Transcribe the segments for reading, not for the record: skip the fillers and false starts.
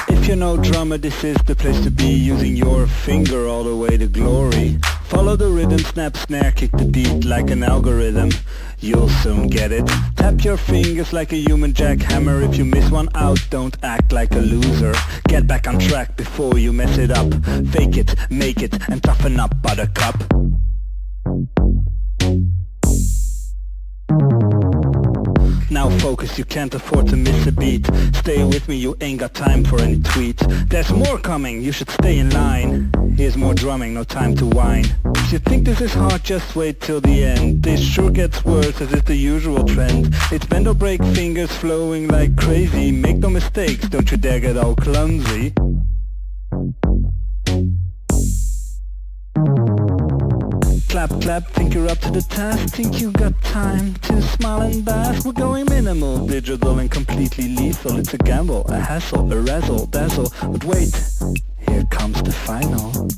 If you're no drummer, this is the place to be, using your finger all the way to glory. Follow the rhythm, snap, snare, kick the beat like an algorithm. You'll soon get it. Tap your fingers like a human jackhammer. If you miss one out, don't act like a loser. Get back on track before you mess it up. Fake it, make it, and toughen up, buttercup. Now focus, you can't afford to miss a beat. Stay with me, you ain't got time for any tweet. There's more coming, you should stay in line. Here's more drumming, no time to whine. If you think this is hard, just wait till the end. This sure gets worse as it's the usual trend. It's bend or break fingers flowing like crazy. Make no mistakes, don't you dare get all clumsy. Clap, clap, think you're up to the task. Think you got time to smile and bask. We're going minimal, digital and completely lethal. It's a gamble, a hassle, a razzle, dazzle. But wait, here comes the final.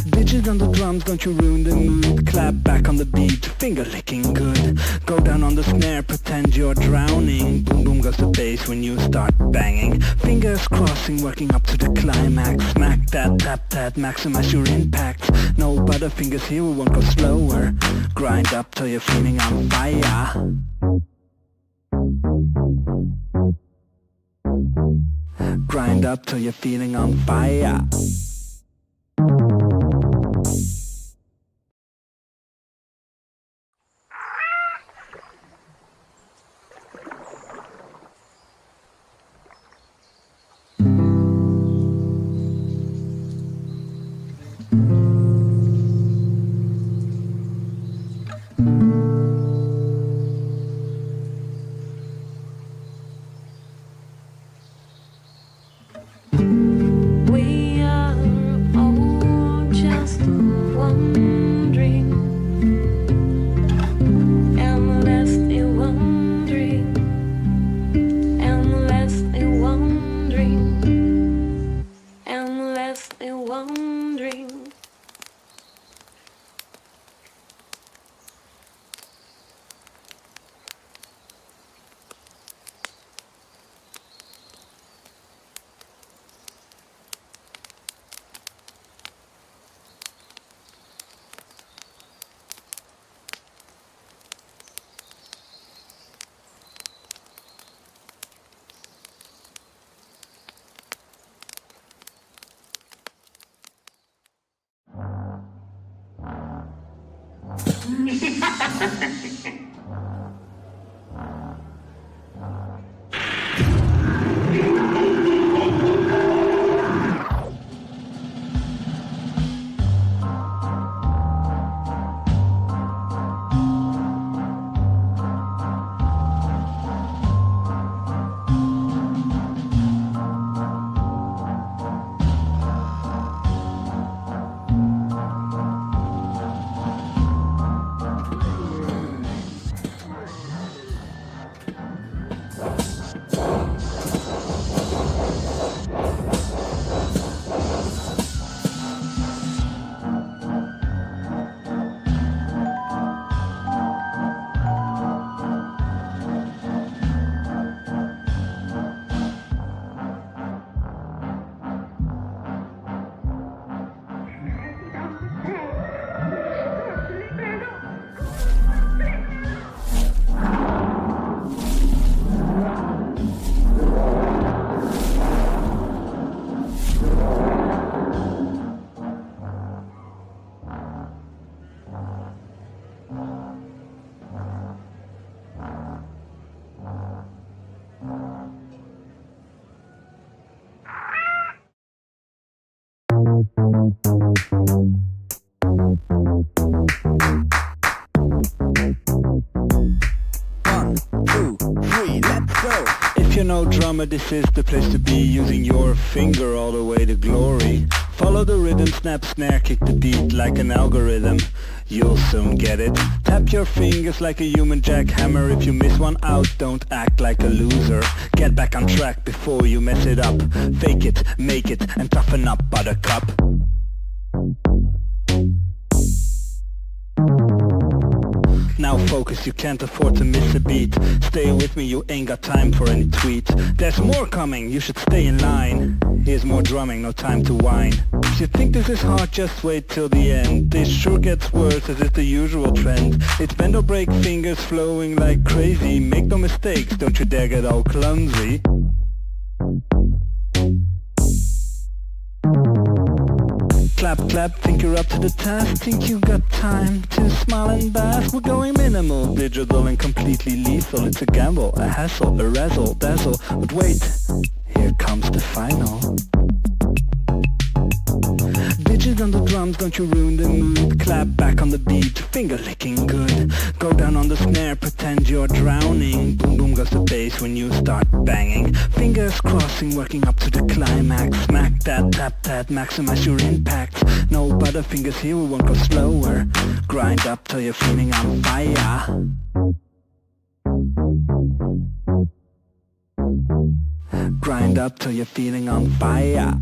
Digit on the drums, don't you ruin the mood. Clap back on the beat, finger licking good. Go down on the snare, pretend you're drowning. Boom boom goes the bass when you start banging. Fingers crossing, working up to the climax. Smack that, tap that, maximize your impact. No butterfingers here, we won't go slower. Grind up till you're feeling on fire. Grind up till you're feeling on fire. We are So, if you're no drummer, this is the place to be, using your finger all the way to glory. Follow the rhythm, snap, snare, kick the beat like an algorithm. You'll soon get it. Tap your fingers like a human jackhammer. If you miss one out, don't act like a loser. Get back on track before you mess it up. Fake it, make it, and toughen up, buttercup. Now focus, you can't afford to miss a beat. Stay with me, you ain't got time for any tweet. There's more coming, you should stay in line. Here's more drumming, no time to whine. If you think this is hard, just wait till the end. This sure gets worse as is the usual trend. It's bend or break, fingers flowing like crazy. Make no mistakes, don't you dare get all clumsy. Clap, clap, think you're up to the task. Think you got time to smile and bask. We're going minimal, digital and completely lethal. It's a gamble, a hassle, a razzle, dazzle. But wait, here comes the final. Digits on the drums, don't you ruin the mood. Clap back on the beat, finger licking good. Go down on the snare, pretend you're drowning. Boom boom goes the bass when you start banging. Fingers crossing, working up to the climax. Smack that, tap that, maximize your impact. No butterfingers here, we won't go slower. Grind up till you're feeling on fire. Grind up till you're feeling on fire.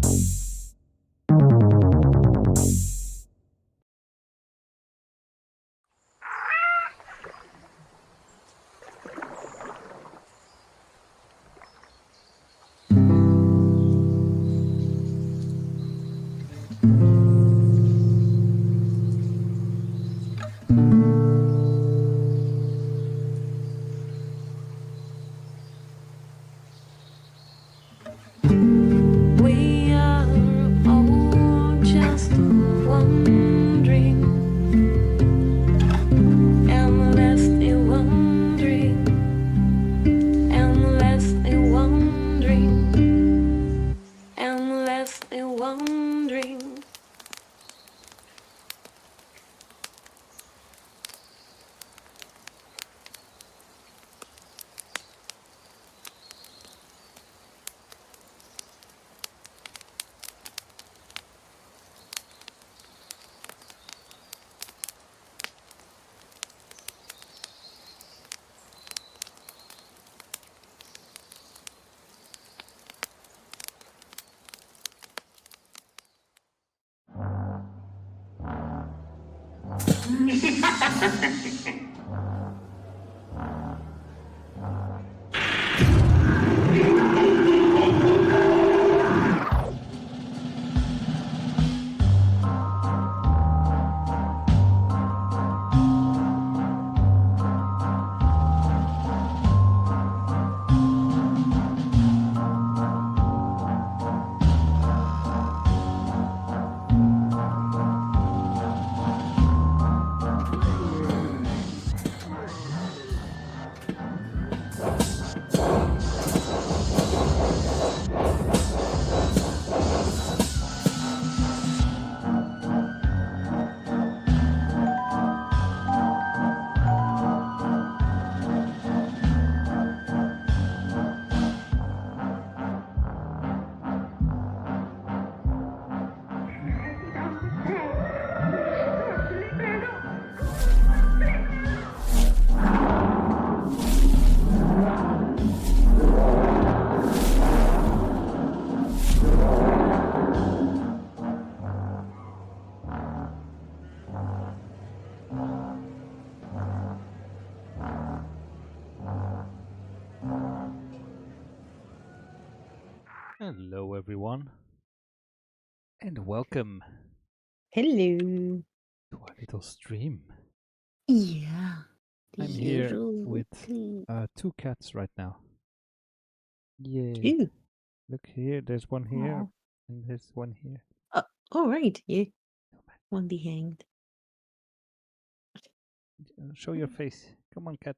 We are all just wondering, endlessly wondering, endlessly wondering, endlessly wondering. Hello, everyone, and welcome Hello. to our little stream. Yeah. I'm here with two cats right now. Yay! Two. Look here, there's one here, Aw. and there's one here. Oh, right. Yeah. One be hanged. Show your face. Come on, cat.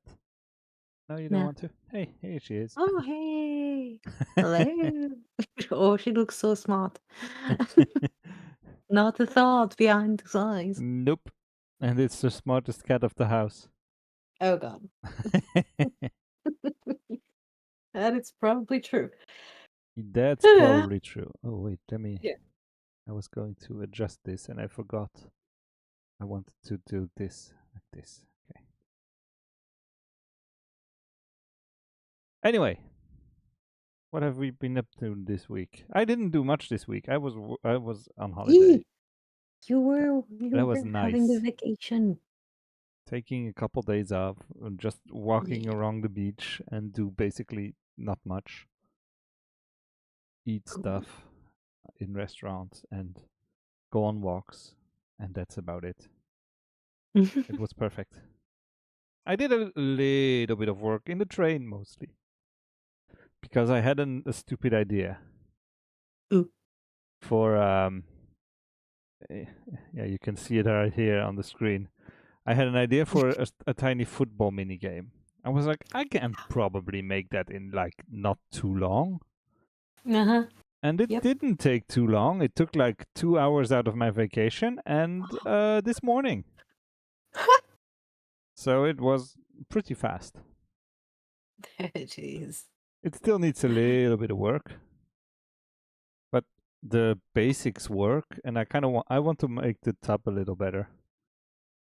No, you don't No. want to? Hey, here she is. Oh, hey. Hello. Oh, she looks so smart. Not a thought behind the eyes. Nope. And it's the smartest cat of the house. Oh, God. And it's probably true. That's probably true. Oh wait, let me. Yeah. I was going to adjust this and I forgot. I wanted to do this like this. Okay. Anyway, what have we been up to this week? I didn't do much this week. I was on holiday. You were That was having the nice. vacation. Taking a couple days off, and just walking around the beach and do basically not much. Eat Cool. stuff in restaurants and go on walks, and that's about it. It was perfect. I did a little bit of work in the train mostly because I had a stupid idea. Ooh. For yeah, you can see it right here on the screen. I had an idea for a tiny football mini game. I was like, I can probably make that in like not too long. Uh-huh. And it didn't take too long. It took like 2 hours out of my vacation and this morning. So it was pretty fast. Jeez. It still needs a little bit of work. But the basics work, and I want to make the tub a little better.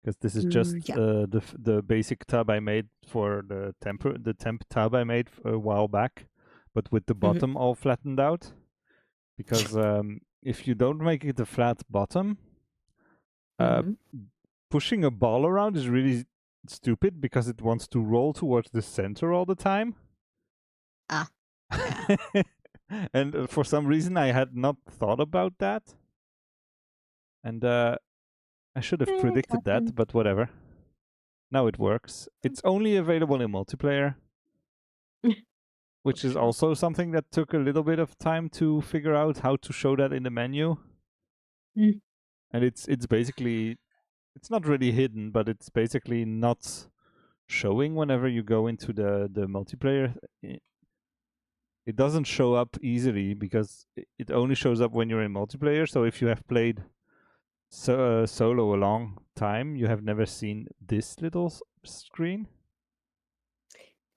Because this is just the basic tub I made for the temp tub I made a while back, but with the bottom all flattened out. Because if you don't make it a flat bottom, pushing a ball around is really stupid because it wants to roll towards the center all the time. Ah. And for some reason I had not thought about that. And I should have predicted that, but whatever. Now it works. It's only available in multiplayer, which is also something that took a little bit of time to figure out how to show that in the menu. And it's basically, it's not really hidden, but it's basically not showing whenever you go into the multiplayer. It doesn't show up easily because it only shows up when you're in multiplayer. So if you have played solo a long time, you have never seen this little screen.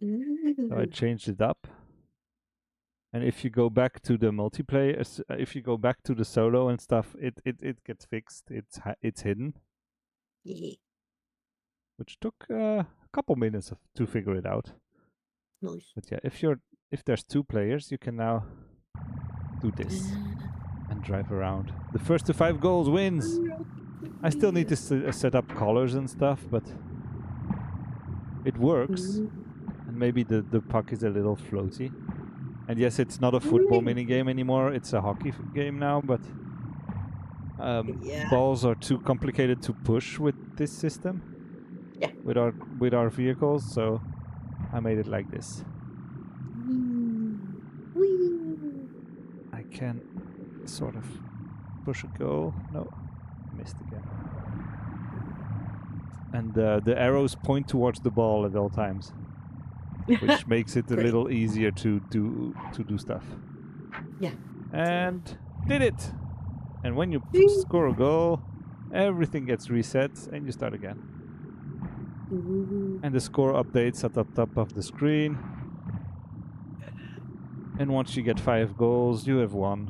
So I changed it up. And if you go back to the multiplayer, if you go back to the solo and stuff, it gets fixed. It's hidden. Yeah. Which took a couple minutes to figure it out. Nice. But yeah, if there's 2 players, you can now do this and drive around. The first to 5 goals wins. I still need to set up colors and stuff, but it works. And maybe the puck is a little floaty. And yes, it's not a football mini game anymore. It's a hockey game now, but balls are too complicated to push with this system. Yeah. With our vehicles, so I made it like this. I can sort of push a goal. No, missed again. And the arrows point towards the ball at all times, which makes it a little easier to do stuff. Yeah. And did it! And when you score a goal, everything gets reset and you start again. And the score updates at the top of the screen. And once you get 5 goals, you have won.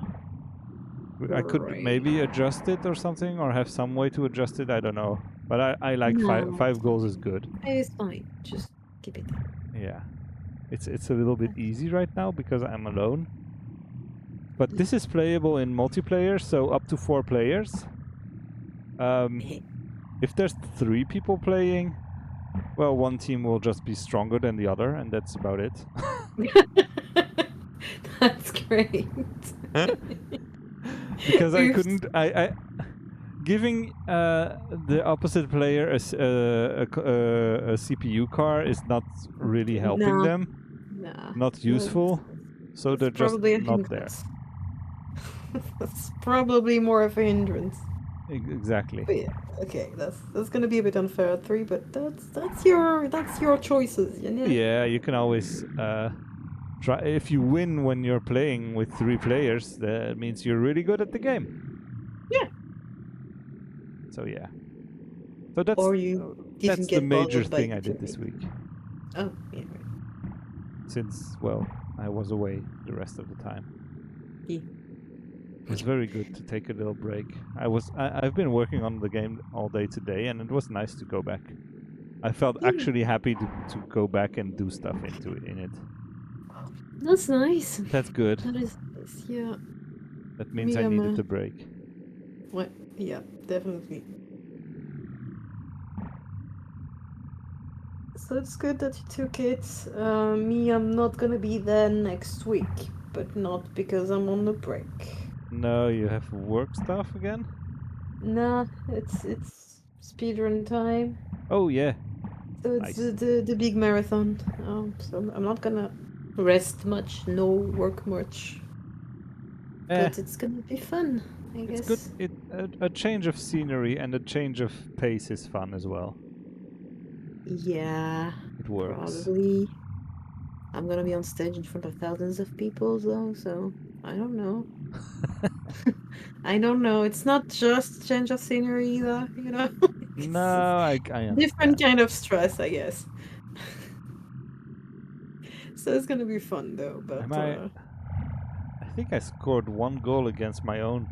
I could maybe adjust it or something, or have some way to adjust it. I don't know. But I like five goals is good. It's fine. Just keep it. Yeah. It's a little bit easy right now because I'm alone. But this is playable in multiplayer, so up to 4 players. If there's 3 people playing, well, one team will just be stronger than the other, and that's about it. That's great. Because I couldn't, giving the opposite player a CPU car is not really helping them. Not useful, so they're just not there. That's probably more of a hindrance. Exactly. But yeah, okay, that's gonna be a bit unfair at 3, but that's your choices, you know? Yeah, you can always try. If you win when you're playing with 3 players, that means you're really good at the game. Yeah. So yeah. So that's Or you that's the get major bothered by thing I did this week. Oh, yeah. since, well, I was away the rest of the time. Yeah. It's very good to take a little break. I've been working on the game all day today, and it was nice to go back. I felt Yeah. actually happy to go back and do stuff in it. That's nice. That's good. That is nice. Yeah. That means Me, I I'm needed a break. what? Yeah, definitely. So it's good that you took it. Me, I'm not gonna be there next week, but not because I'm on the break. No, you have work stuff again? Nah, it's speedrun time. Oh yeah. So it's Nice. the big marathon. So I'm not gonna rest much, no work much. Eh, But it's gonna be fun, I it's good. guess. A change of scenery and a change of pace is fun as well. Yeah, It works. probably. I'm gonna be on stage in front of thousands of people though, so I don't know. I don't know. It's not just change of scenery either, you know? No, It's I different understand. kind of stress, I guess. So it's gonna be fun though, but Am I think I scored 1 goal against my own.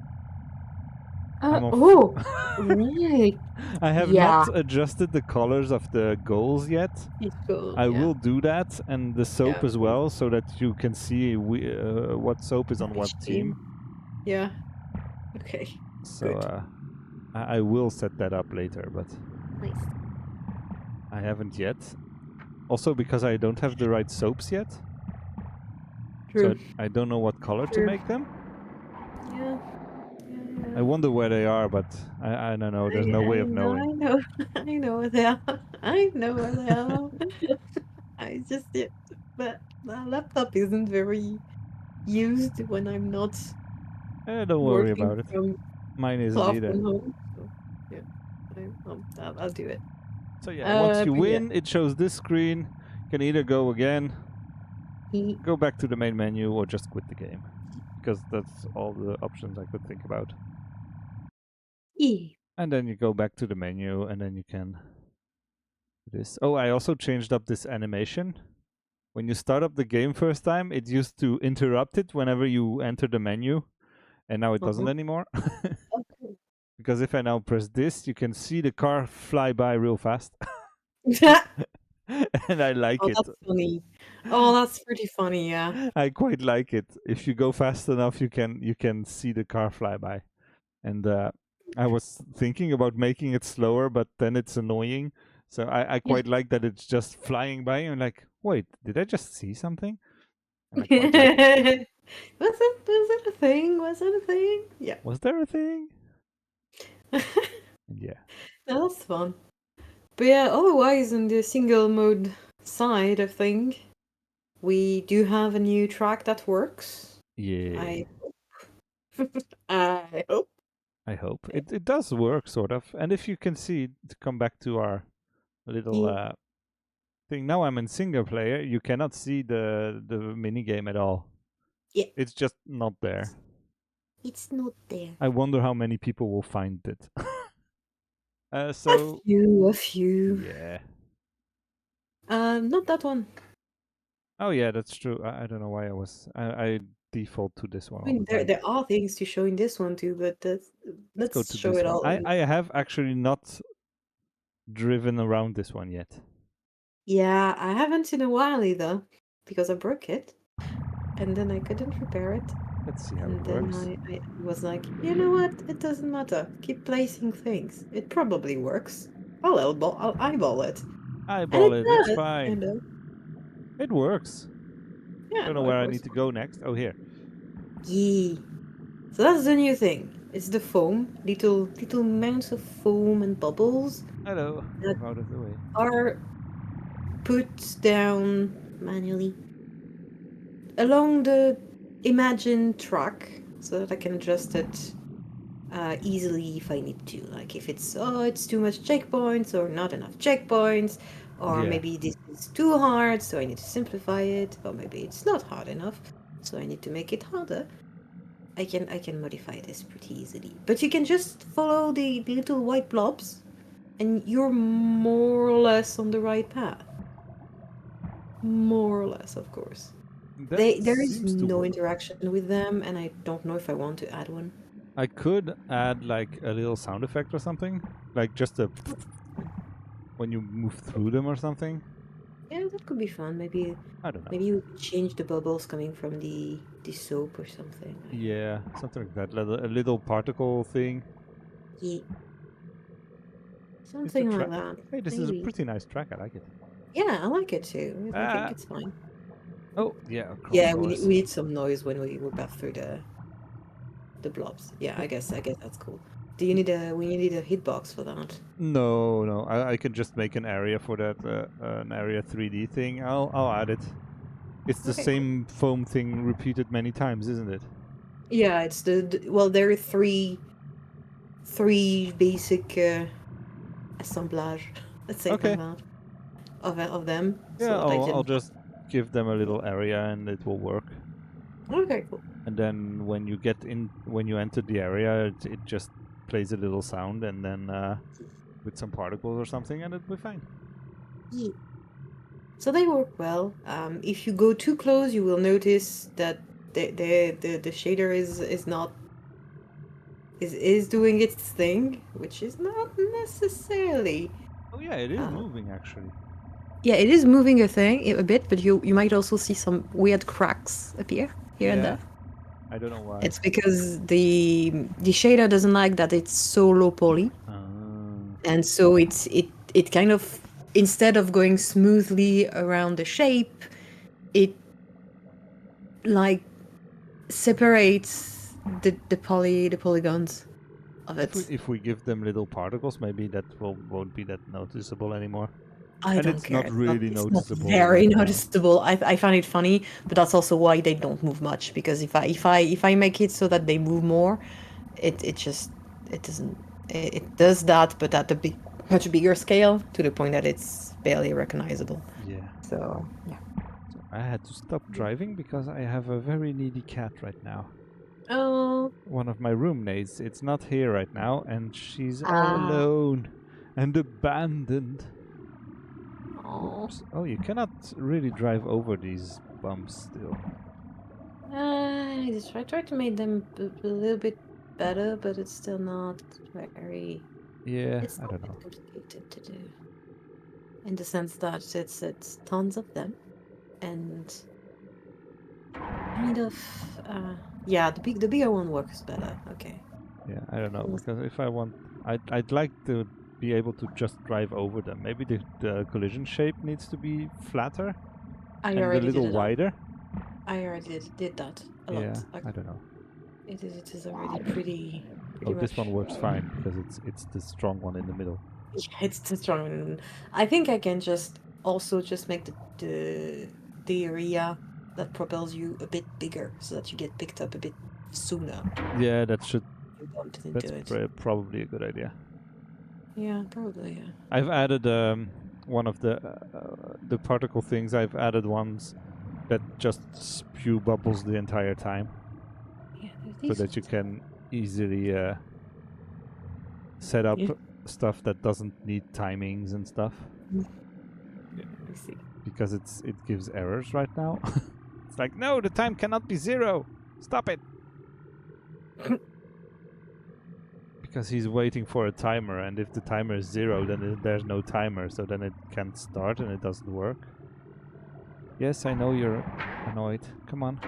I'm off. oh, right. I have Yeah. not adjusted the colors of the goals yet. It's cool. I Yeah. will do that, and the soap Yeah. as well, so that you can see what soap is on what Which team. Yeah. Okay. So Good. I will set that up later, but Nice. I haven't yet. Also because I don't have the right soaps yet, so True. I don't know what color to True. make them. Yeah. I wonder where they are, but I don't know. There's no way of knowing. I know. I know where they are. I know where they are. I just yeah, but my laptop isn't very used when I'm not Don't worry working about it. from Mine isn't far either. from home. So yeah, I'll do it. So yeah, once you But yeah. win, it shows this screen. You can either go again, He, go back to the main menu, or just quit the game. Because that's all the options I could think about. he. And then you go back to the menu, and then you can do this. Oh, I also changed up this animation. When you start up the game first time, it used to interrupt it whenever you enter the menu, and now it doesn't anymore. Okay. Because if I now press this, you can see the car fly by real fast. And I like Oh, it. that's funny. Oh, that's pretty funny. Yeah. I quite like it. If you go fast enough, you can see the car fly by. And I was thinking about making it slower, but then it's annoying. So I Yeah. quite like that it's just flying by. And like, wait, did I just see something? And I quite like it. Was it a thing? Was it a thing? Yeah. Was there a thing? And yeah. No, that's fun. But yeah, otherwise, on the single mode side of thing, we do have a new track that works. Yeah. I I hope. I hope. It does work, sort of. And if you can see, to come back to our little Yeah. thing, now I'm in single player, you cannot see the mini game at all. Yeah. It's just not there. It's not there. I wonder how many people will find it. A So few. yeah. Not that one. Oh yeah, that's true. I don't know why I default to this one I all mean, the time. there are things to show in this one too, but Let's go let's to show this it one. all. I have actually not driven around this one yet. Yeah, I haven't in a while either, because I broke it, and then I couldn't repair it. Let's see how And it then works. I was like, you know what? It doesn't matter. Keep placing things. It probably works. I'll eyeball it. And Eyeball it it, it's does, fine. kind of. It works. Yeah, Don't know no, where it I works. need to go next. Oh, here. Yee. So that's the new thing. It's the foam, little mounts of foam and bubbles Hello. that Move out of the way. are put down manually along the imagined track so that I can adjust it easily if I need to. Like if it's too much checkpoints or not enough checkpoints, or Yeah. maybe this is too hard, so I need to simplify it, or maybe it's not hard enough, so I need to make it harder. I can modify this pretty easily. But you can just follow the little white blobs, and you're more or less on the right path. More or less, of course. That There is seems to no work. interaction with them, and I don't know if I want to add one. I could add like a little sound effect or something, like just a when you move through them or something. Yeah, that could be fun. Maybe I don't know. maybe you could change the bubbles coming from the soap or something. Yeah, something like that. A little particle thing. Yeah, Is the something like track? that. Hey, this is a Maybe. pretty nice track. I like it. Yeah, I like it too. I think Ah. it's fine. Oh yeah, crawling Yeah, noise. we need some noise when we pass through the blobs. Yeah, I guess that's cool. Do you need a we need a hitbox for that? No, no. I can just make an area for that, an area 3D thing. I'll add it. It's the Okay, cool. same foam thing repeated many times, isn't it? Yeah, it's well, there are three basic assemblage, let's say it like Okay. that, of them. Yeah, So that I I'll didn't. just give them a little area and it will work. Okay, cool. And then when you enter the area, it just plays a little sound, and then with some particles or something, and it'll be fine. Yeah. So they work well. If you go too close, you will notice that the shader is not is doing its thing, which is not necessarily. Oh yeah, it is moving actually. Yeah, it is moving a bit, but you might also see some weird cracks appear here and Yeah, there. I don't know why. It's because the shader doesn't like that it's so low poly, and so it kind of, instead of going smoothly around the shape, it like separates the polygons of it. If we give them little particles, maybe that won't be that noticeable anymore. I And don't it's care. not really It's not noticeable very right now. noticeable. I find it funny, but that's also why they don't move much. Because if I make it so that they move more, it just it doesn't it does that, but at a much bigger scale, to the point that it's barely recognizable. Yeah. So yeah. So I had to stop driving because I have a very needy cat right now. Oh. One of my roommates. It's not here right now, and she's all Ah. alone and abandoned. Oh. Oops. Oh, you cannot really drive over these bumps still. I tried to make them a little bit better, but it's still not very. Yeah, It's I not don't that know. complicated to do, in the sense that it's tons of them, and kind of yeah, the bigger one works better. Okay. Yeah, I don't know, because if I want, I'd like to be able to just drive over them. Maybe the collision shape needs to be flatter I and a already little did it. wider. I already did that a Yeah, lot. I don't know. It is already pretty Oh, this much. one works fine because it's the strong one in the middle. Yeah, it's too strong. I think I can just also just make the area that propels you a bit bigger, so that you get picked up a bit sooner. Yeah, that should. You bumped into That's it. probably a good idea. Yeah, probably. Yeah. I've added one of the particle things. I've added ones that just spew bubbles the entire time, Yeah, so that you can easily set up Yeah. stuff that doesn't need timings and stuff. I see. Because it gives errors right now. It's like, no, the time cannot be 0. Stop it. Because he's waiting for a timer, and if the timer is 0, then there's no timer, so then it can't start and it doesn't work. Yes, I know you're annoyed. Come on.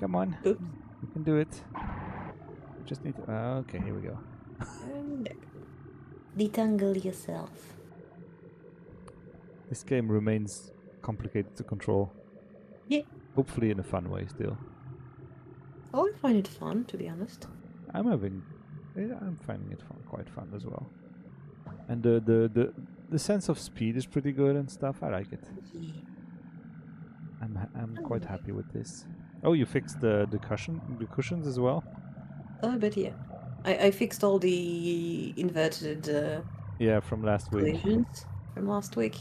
Come on. Oops. You can do it. You just need to... okay, here we go. Detangle yourself. This game remains complicated to control. Yeah. Hopefully in a fun way still. Oh, I find it fun, to be honest. I'm finding it quite fun as well. And the sense of speed is pretty good and stuff. I like it. Yeah. I'm quite happy with this. Oh, you fixed the cushions as well? Oh, but yeah. I fixed all the inverted Yeah, from last week. collisions from last week.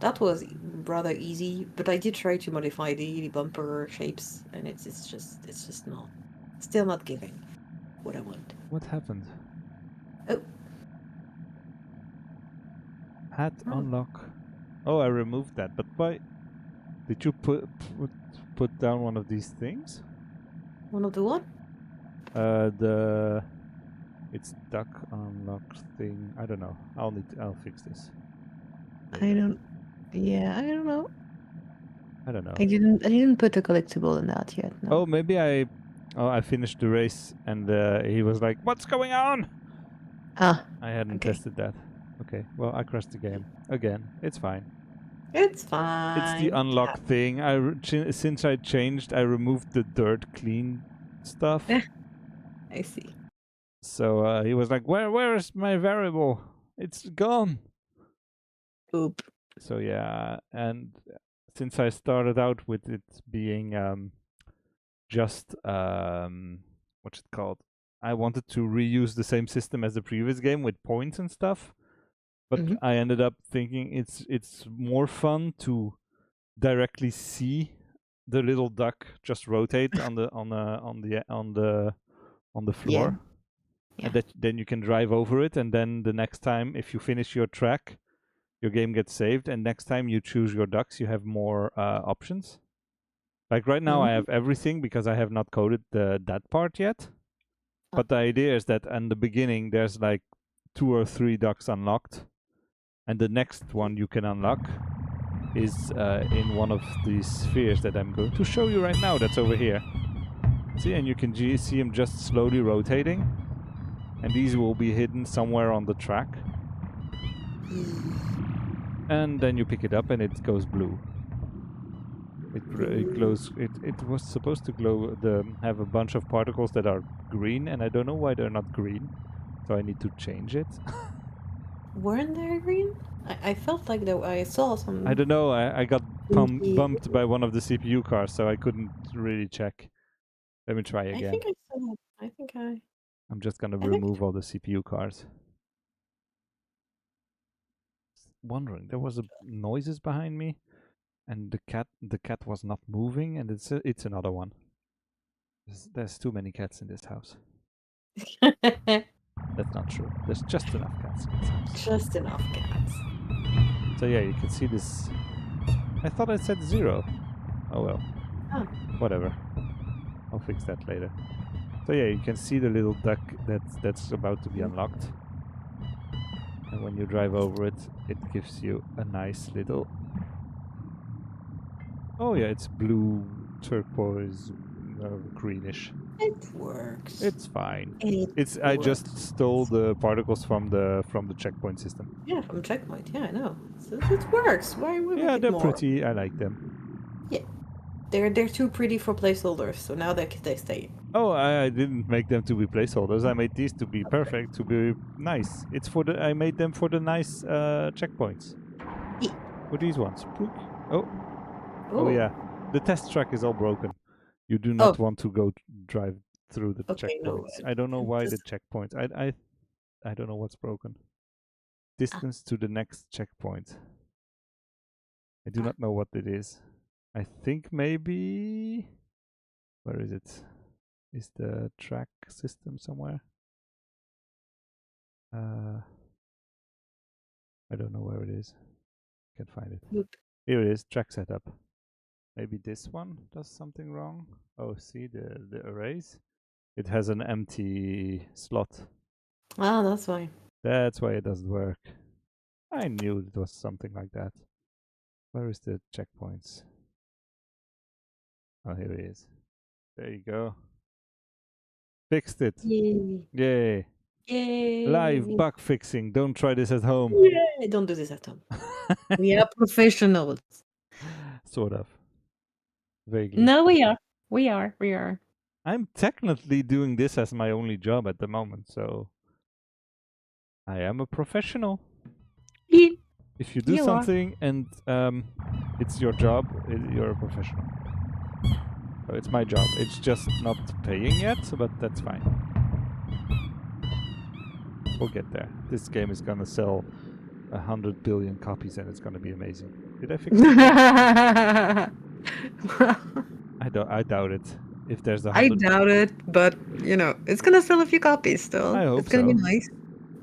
That was rather easy, but I did try to modify the bumper shapes, and it's just not, still not giving what I want. What happened? Oh. Hat unlock. Oh, I removed that. But why? Did you put down one of these things? One of the what? It's duck unlock thing. I don't know. I'll fix this. I don't. Yeah, I don't know. I don't know. I didn't put a collectible in that yet. No. Oh, maybe I finished the race and he was like, "What's going on?" Ah, I hadn't okay. tested that. Okay, well, I crashed the game again. It's fine. It's fine. It's the unlock thing. Since I changed, I removed the dirt clean stuff. I see. So he was like, "Where is my variable? It's gone." Oop. So yeah, and since I started out with it being just what's it called? I wanted to reuse the same system as the previous game with points and stuff, but Mhm. I ended up thinking it's more fun to directly see the little duck just rotate on the floor, Yeah. and then you can drive over it, and then the next time if you finish your track, your game gets saved, and next time you choose your ducks, you have more options. Like right now, I have everything because I have not coded that part yet. But the idea is that in the beginning, there's like 2 or 3 ducks unlocked, and the next one you can unlock is in one of these spheres that I'm going to show you right now. That's over here. See, and you can see him just slowly rotating, and these will be hidden somewhere on the track. And then you pick it up, and it goes blue. It glows. It was supposed to glow. Have a bunch of particles that are green, and I don't know why they're not green. So I need to change it. Weren't they green? I felt like though I saw some. I don't know. I got Pinky. bumped by one of the CPU cars, so I couldn't really check. Let me try I again. think I saw. I think I. I'm just gonna I think- remove all the CPU cars. Wondering, there was noises behind me, and the cat was not moving, and it's another one. There's too many cats in this house. That's not true. There's just enough cats in this house. Just enough cats. So yeah, you can see this. I thought I said 0. Oh well. Oh. Whatever. I'll fix that later. So yeah, you can see the little duck that's about to be unlocked. And when you drive over it, it gives you a nice little... Oh yeah, it's blue, turquoise, greenish. It works. It's fine. It I works. just stole the particles from the checkpoint system. Yeah, from checkpoint. Yeah, I know. So it works. Why would we Yeah, make they're it more? pretty. I like them. Yeah, they're too pretty for placeholders. So now they stay. Oh, I didn't make them to be placeholders. I made these to be perfect, to be nice. It's for the. I made them for the nice checkpoints. Yeah. For these ones. Oh yeah, the test track is all broken. You do not want to go drive through the checkpoints. No, I don't know why the checkpoints. I don't know what's broken. Distance to the next checkpoint. I do not know what it is. I think maybe... Where is it? Is the track system somewhere? I don't know where it is. Can't find it. Oop. Here it is, track setup. Maybe this one does something wrong. Oh, see the arrays? It has an empty slot. Ah, that's why. That's why it doesn't work. I knew it was something like that. Where is the checkpoints? Oh, here it is. There you go. Fixed it. Yay! Yay. Yay! Live bug fixing. Don't try this at home. Yay! Don't do this at home. We are professionals. Sort of. Vaguely. No, we are. We are. I'm technically doing this as my only job at the moment, so I am a professional. Yeah. If you do You are. something and it's your job, you're a professional. So it's my job. It's just not paying yet, but that's fine. We'll get there. This game is gonna sell 100 billion copies, and it's gonna be amazing. Did I fix it? I doubt it. If there's I 100, doubt it, but you know, it's gonna sell a few copies still. I hope it's gonna be so. nice.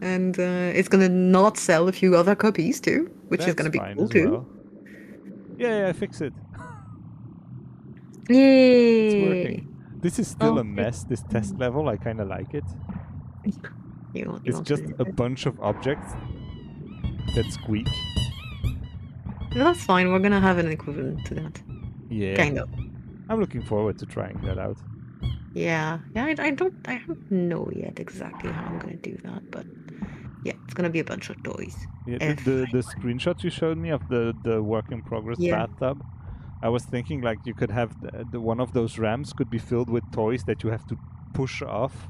And it's gonna not sell a few other copies too. which is That's gonna be fine cool as too. well. Yeah, fix it. Yay! It's working. This is still Oh, a mess, this test level. I kind of like it. You It's want just to? a bunch of objects that squeak. No, that's fine. We're gonna have an equivalent to that. Yeah. Kind of. I'm looking forward to trying that out. Yeah. Yeah. I don't know yet exactly how I'm gonna do that, but yeah, it's gonna be a bunch of toys. Yeah, If the screenshot you showed me of the work in progress Yeah. bathtub, I was thinking like you could have the one of those ramps could be filled with toys that you have to push off.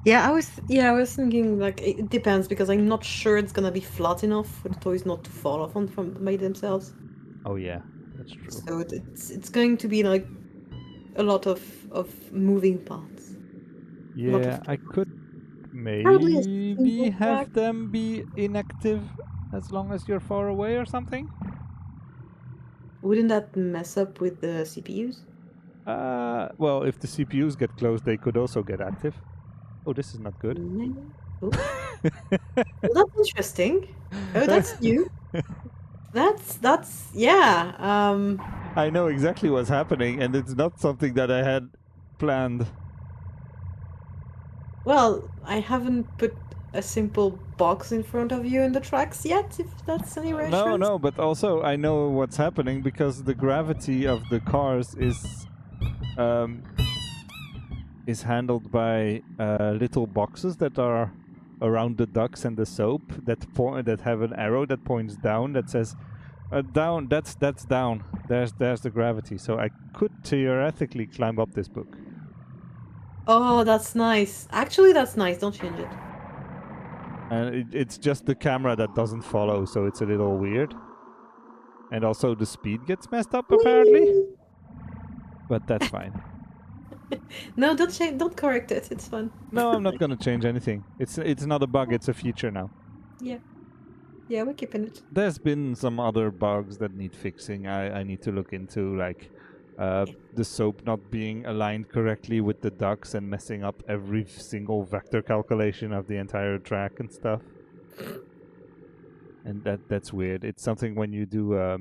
Yeah, I was thinking like it depends because I'm not sure it's gonna be flat enough for the toys not to fall off on from by themselves. Oh yeah, that's true. So it's going to be like a lot of moving parts. A lot Yeah, of I could Probably a maybe single track. have them be inactive as long as you're far away or something. Wouldn't that mess up with the CPUs? Well, if the CPUs get close, they could also get active. Oh, this is not good. Maybe. Oh, well, that's interesting. Oh, that's new. That's yeah. I know exactly what's happening, and it's not something that I had planned. Well, I haven't put a simple box in front of you in the tracks yet, if that's any reassurance. No, but also I know what's happening because the gravity of the cars is handled by little boxes that are around the ducts and the soap that have an arrow that points down that says down. That's down. There's the gravity. So I could theoretically climb up this book. Oh, that's nice. Actually, that's nice. Don't change it. And it's just the camera that doesn't follow, so it's a little weird. And also the speed gets messed up apparently. Whee! But that's fine. No, don't change. Don't correct it. It's fun. No, I'm not gonna change anything. It's not a bug, it's a feature now. Yeah. Yeah, we're keeping it. There's been some other bugs that need fixing. I need to look into, like the soap not being aligned correctly with the ducts and messing up every single vector calculation of the entire track and stuff. And that's weird. It's something when you do a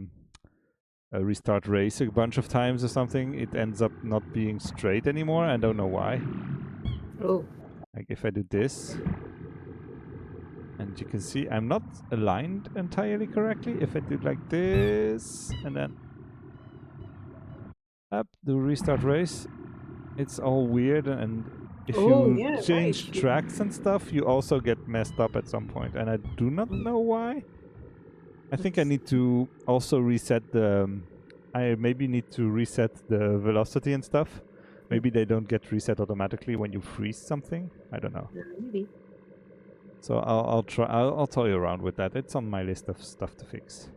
restart race a bunch of times or something, it ends up not being straight anymore. I don't know why. Oh. Like if I do this, and you can see I'm not aligned entirely correctly. If I do like this and then up, do restart race, it's all weird, and if you change right. tracks and stuff, you also get messed up at some point, and I do not know why. I think I need to also reset the I maybe need to reset the velocity and stuff. Maybe they don't get reset automatically when you freeze something. I don't know. Maybe. So I'll try. I'll toy around with that. It's on my list of stuff to fix.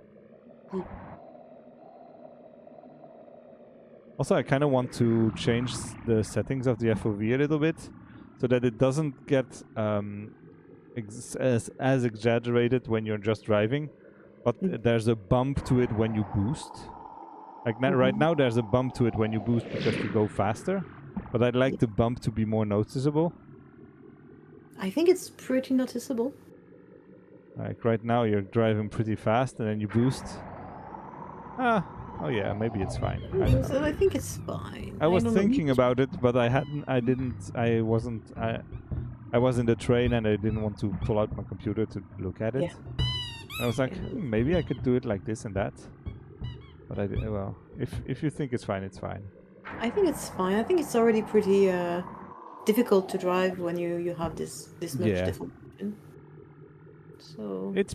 Also, I kind of want to change the settings of the FOV a little bit, so that it doesn't get as exaggerated when you're just driving, but there's a bump to it when you boost. Like right now, there's a bump to it when you boost because you go faster, but I'd like the bump to be more noticeable. I think it's pretty noticeable. Like right now, you're driving pretty fast, and then you boost. Oh yeah, maybe it's fine. I don't know. I think it's fine. I was don't know. thinking about it, but I was in the train and I didn't want to pull out my computer to look at it. Yeah. I was like, maybe I could do it like this and that. But I did, well, if you think it's fine, it's fine. I think it's fine. I think it's already pretty difficult to drive when you have this much deflection. So it's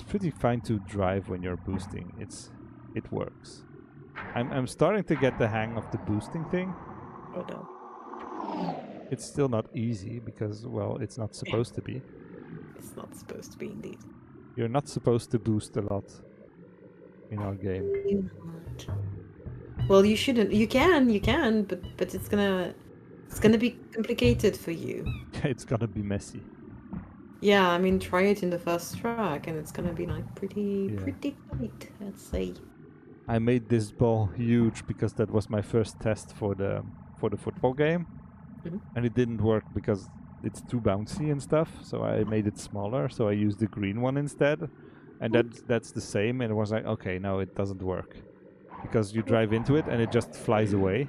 pretty fine to drive when you're boosting. It works. I'm starting to get the hang of the boosting thing. Oh no. It's still not easy because, well, it's not supposed to be. It's not supposed to be indeed. You're not supposed to boost a lot in our game. You're not. Well, you shouldn't. You can, but it's gonna be complicated for you. It's gonna be messy. Yeah, I mean, try it in the first track, and it's gonna be like pretty tight, let's say. I made this ball huge because that was my first test for the football game, and it didn't work because it's too bouncy and stuff. So I made it smaller. So I used the green one instead, And that's the same, and it was like, okay, no, it doesn't work. Because you drive into it and it just flies away.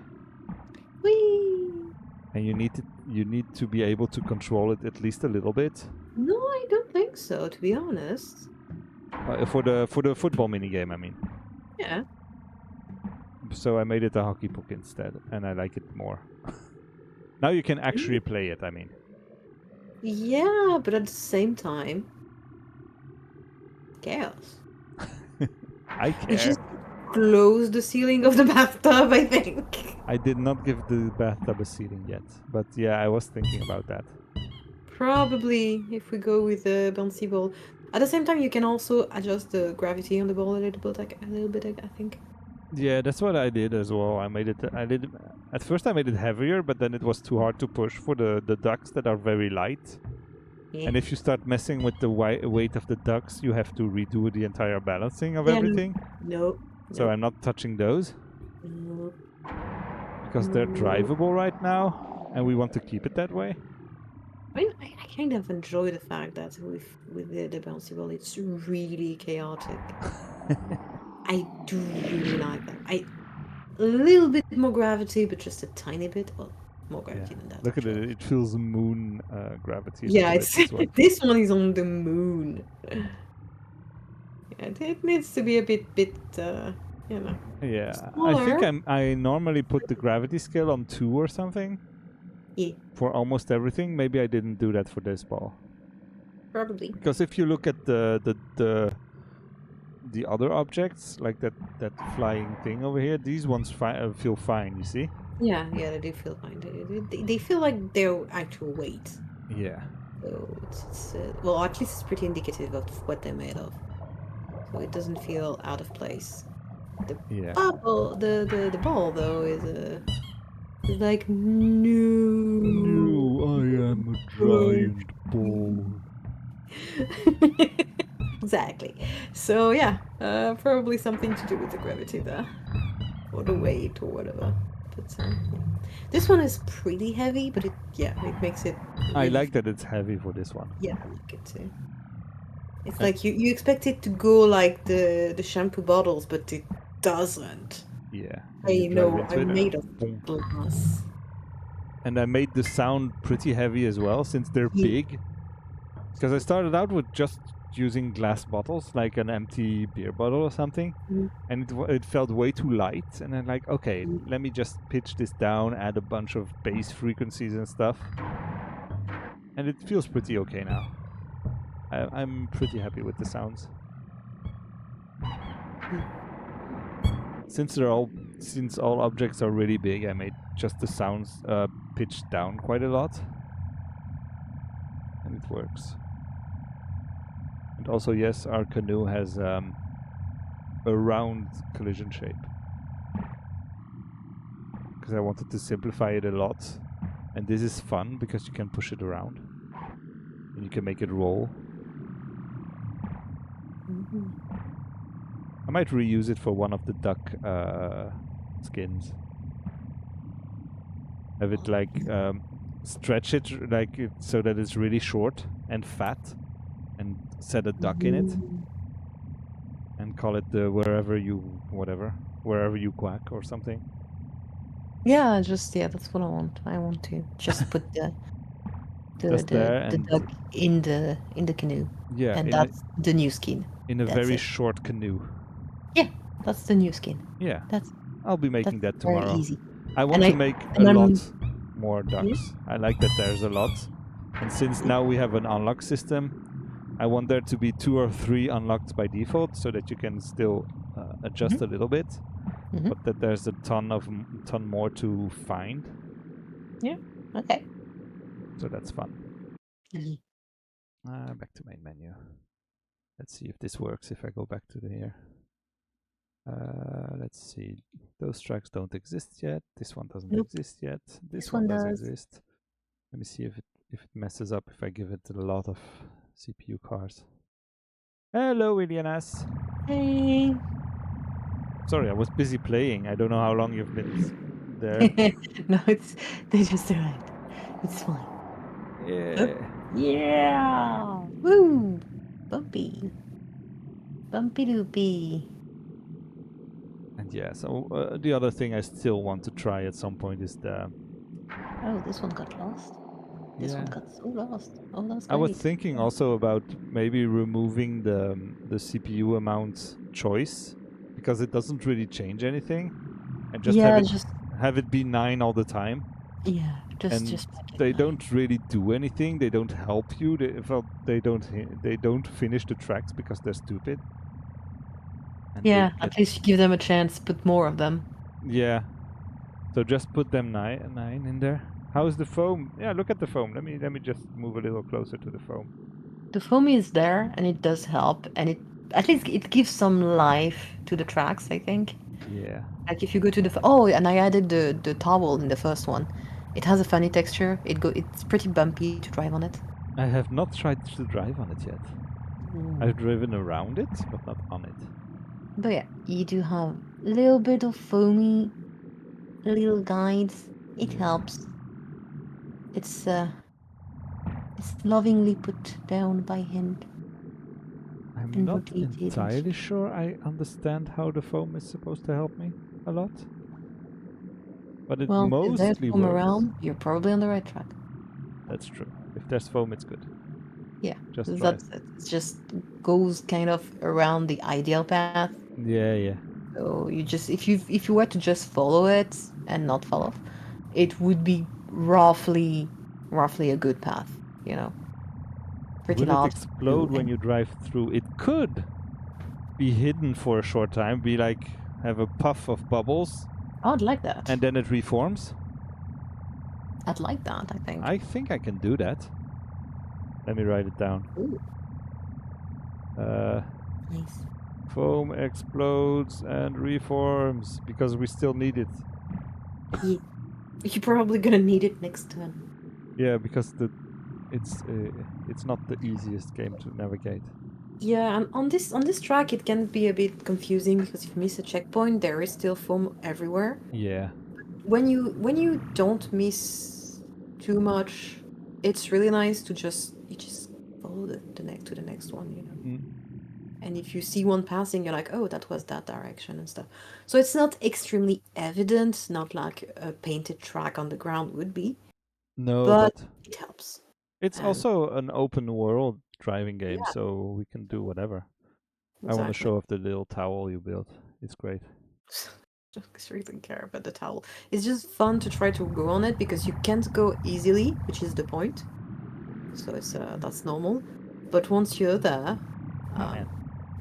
Whee! And you need to be able to control it at least a little bit. No, I don't think so, to be honest. For the football minigame, I mean. Yeah. So I made it a hockey puck instead, and I like it more. Now you can actually play it, I mean. Yeah, but at the same time, chaos. I You care. just close the ceiling of the bathtub, I think. I did not give the bathtub a ceiling yet, but yeah, I was thinking about that. Probably, if we go with the bouncy ball. At the same time, you can also adjust the gravity on the ball a little bit, I think. Yeah, that's what I did as well. At first I made it heavier, but then it was too hard to push for the ducks that are very light. Yeah. And if you start messing with the weight of the ducks, you have to redo the entire balancing of Yeah, everything. No. So I'm not touching those No. because they're drivable right now, and we want to keep it that way. I kind of enjoy the fact that with the bouncy ball, it's really chaotic. I do really like that. A little bit more gravity, but just a tiny bit. Well, more gravity than that. Look at actually. it. It feels moon gravity a Yeah, little it's bit. This one. this one is on the moon. Yeah, it needs to be a bit, you know. Yeah, Smaller. I think I normally put the gravity scale on 2 or something. Yeah, For almost everything. Maybe I didn't do that for this ball. probably. Because if you look at the other objects, like that flying thing over here, these ones feel fine. You see? Yeah, they do feel fine. They feel like their actual weight. Yeah. So it's well, at least it's pretty indicative of what they're made of. So it doesn't feel out of place. The bubble, the ball though is like no. I am a giant ball. Exactly. So yeah, probably something to do with the gravity there, or the weight, or whatever. But yeah. This one is pretty heavy, but it makes it. I Really like that it's heavy for this one. Yeah, I like it too. It's like you expect it to go like the shampoo bottles, but it doesn't. Yeah. I know, I'm made of glass. And I made the sound pretty heavy as well, since they're big. Because I started out with just using glass bottles, like an empty beer bottle or something, and it felt way too light. And I'm like, okay, let me just pitch this down, add a bunch of bass frequencies and stuff, and it feels pretty okay now. I'm pretty happy with the sounds. Since all objects are really big, I made just the sounds pitched down quite a lot, and it works. And also, yes, our canoe has a round collision shape. Because I wanted to simplify it a lot. And this is fun because you can push it around. And you can make it roll. I might reuse it for one of the duck skins. Have it like stretch it like so that it's really short and fat. And set a duck in it and call it the wherever you quack or something. Yeah, that's what I want. I want to just put the duck in the canoe. Yeah, and that's the new skin. In a very short canoe. Yeah, that's the new skin. Yeah, that's. I'll be making that tomorrow. Very easy. I want to make a lot more ducks. I like that there's a lot, and since now we have an unlock system, I want there to be 2 or 3 unlocked by default, so that you can still adjust a little bit, but that there's a ton more to find. Yeah. Okay. So that's fun. Back to main menu. Let's see if this works. If I go back to here. Let's see. Those tracks don't exist yet. This one doesn't exist yet. This one does exist. Let me see if it messes up if I give it a lot of CPU cars. Hello, Ilianas. Hey. Sorry, I was busy playing. I don't know how long you've been there. No, they just arrived. It's fine. Yeah. Yeah. Woo. Bumpy. Bumpy doopy. And yeah, so the other thing I still want to try at some point is the... Oh, this one got lost. This one Yeah. got so lost. Oh, that's I was great. thinking also about maybe removing the CPU amount choice, because it doesn't really change anything, and just Yeah, have it be 9 all the time. yeah, And just make it they 9. don't really do anything. They don't help you. They don't finish the tracks because they're stupid. And Yeah, they get, at least you give them a chance. Put more of them. yeah. So just put them 9 in there. How's the foam? Yeah, look at the foam. Let me just move a little closer to the foam. The foam is there, and it does help, and it at least it gives some life to the tracks. I think. Yeah. Like if you go to the oh, and I added the towel in the first one. It has a funny texture. It's pretty bumpy to drive on it. I have not tried to drive on it yet. I've driven around it, but not on it. But yeah, you do have a little bit of foamy little guides. It helps. It's lovingly put down by him I'm and not rotated and entirely sure I understand how the foam is supposed to help me a lot. But it well, if there's mostly foam works. around, you're probably on the right track. That's true. If there's foam, it's good. Yeah, Just drive. that's it. It just goes kind of around the ideal path. Yeah, yeah. So you just if you were to just follow it and not fall off, it would be roughly a good path, you know. Pretty Will it large. explode when you drive through? It could be hidden for a short time, be like, have a puff of bubbles, I'd like that. and then it reforms. I'd like that, I think. I can do that. Let me write it down. Ooh, Uh, nice. Foam explodes and reforms, because we still need it. You're probably gonna need it next turn. Yeah, because it's not the easiest game to navigate. Yeah, and on this track it can be a bit confusing because if you miss a checkpoint, there is still foam everywhere. Yeah. When you don't miss too much, it's really nice to just follow the next one, you know. Mm. And if you see one passing, you're like, oh, that was that direction and stuff. So it's not extremely evident, not like a painted track on the ground would be, No, but but it helps. it's And also an open world driving game, yeah, so we can do whatever. I want to exactly. show off the little towel you built. It's great. Just really care about the towel. It's just fun to try to go on it because you can't go easily, which is the point. So it's that's normal. But once you're there, Oh man.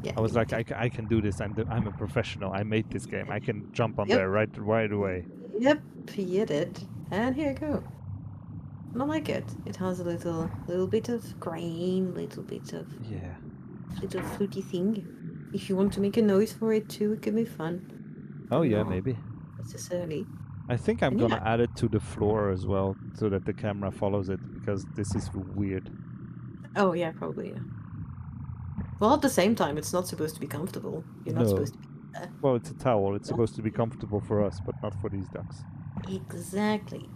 yeah, I was you like, can. I can do this. I'm a professional. I made this game. I can jump on Yep, there right away. yep, you did. And here you go. And I like it. It has a little bit of grain, little bit of Yeah. little fluty thing. If you want to make a noise for it too, it can be fun. Oh But yeah, not maybe. necessarily. I think I'm And gonna yeah, add it to the floor as well, so that the camera follows it, because this is weird. oh yeah, probably yeah. Well, at the same time, it's not supposed to be comfortable. You're not No. supposed to be there. Well, it's a towel. It's Yeah. supposed to be comfortable for us, but not for these ducks. Exactly.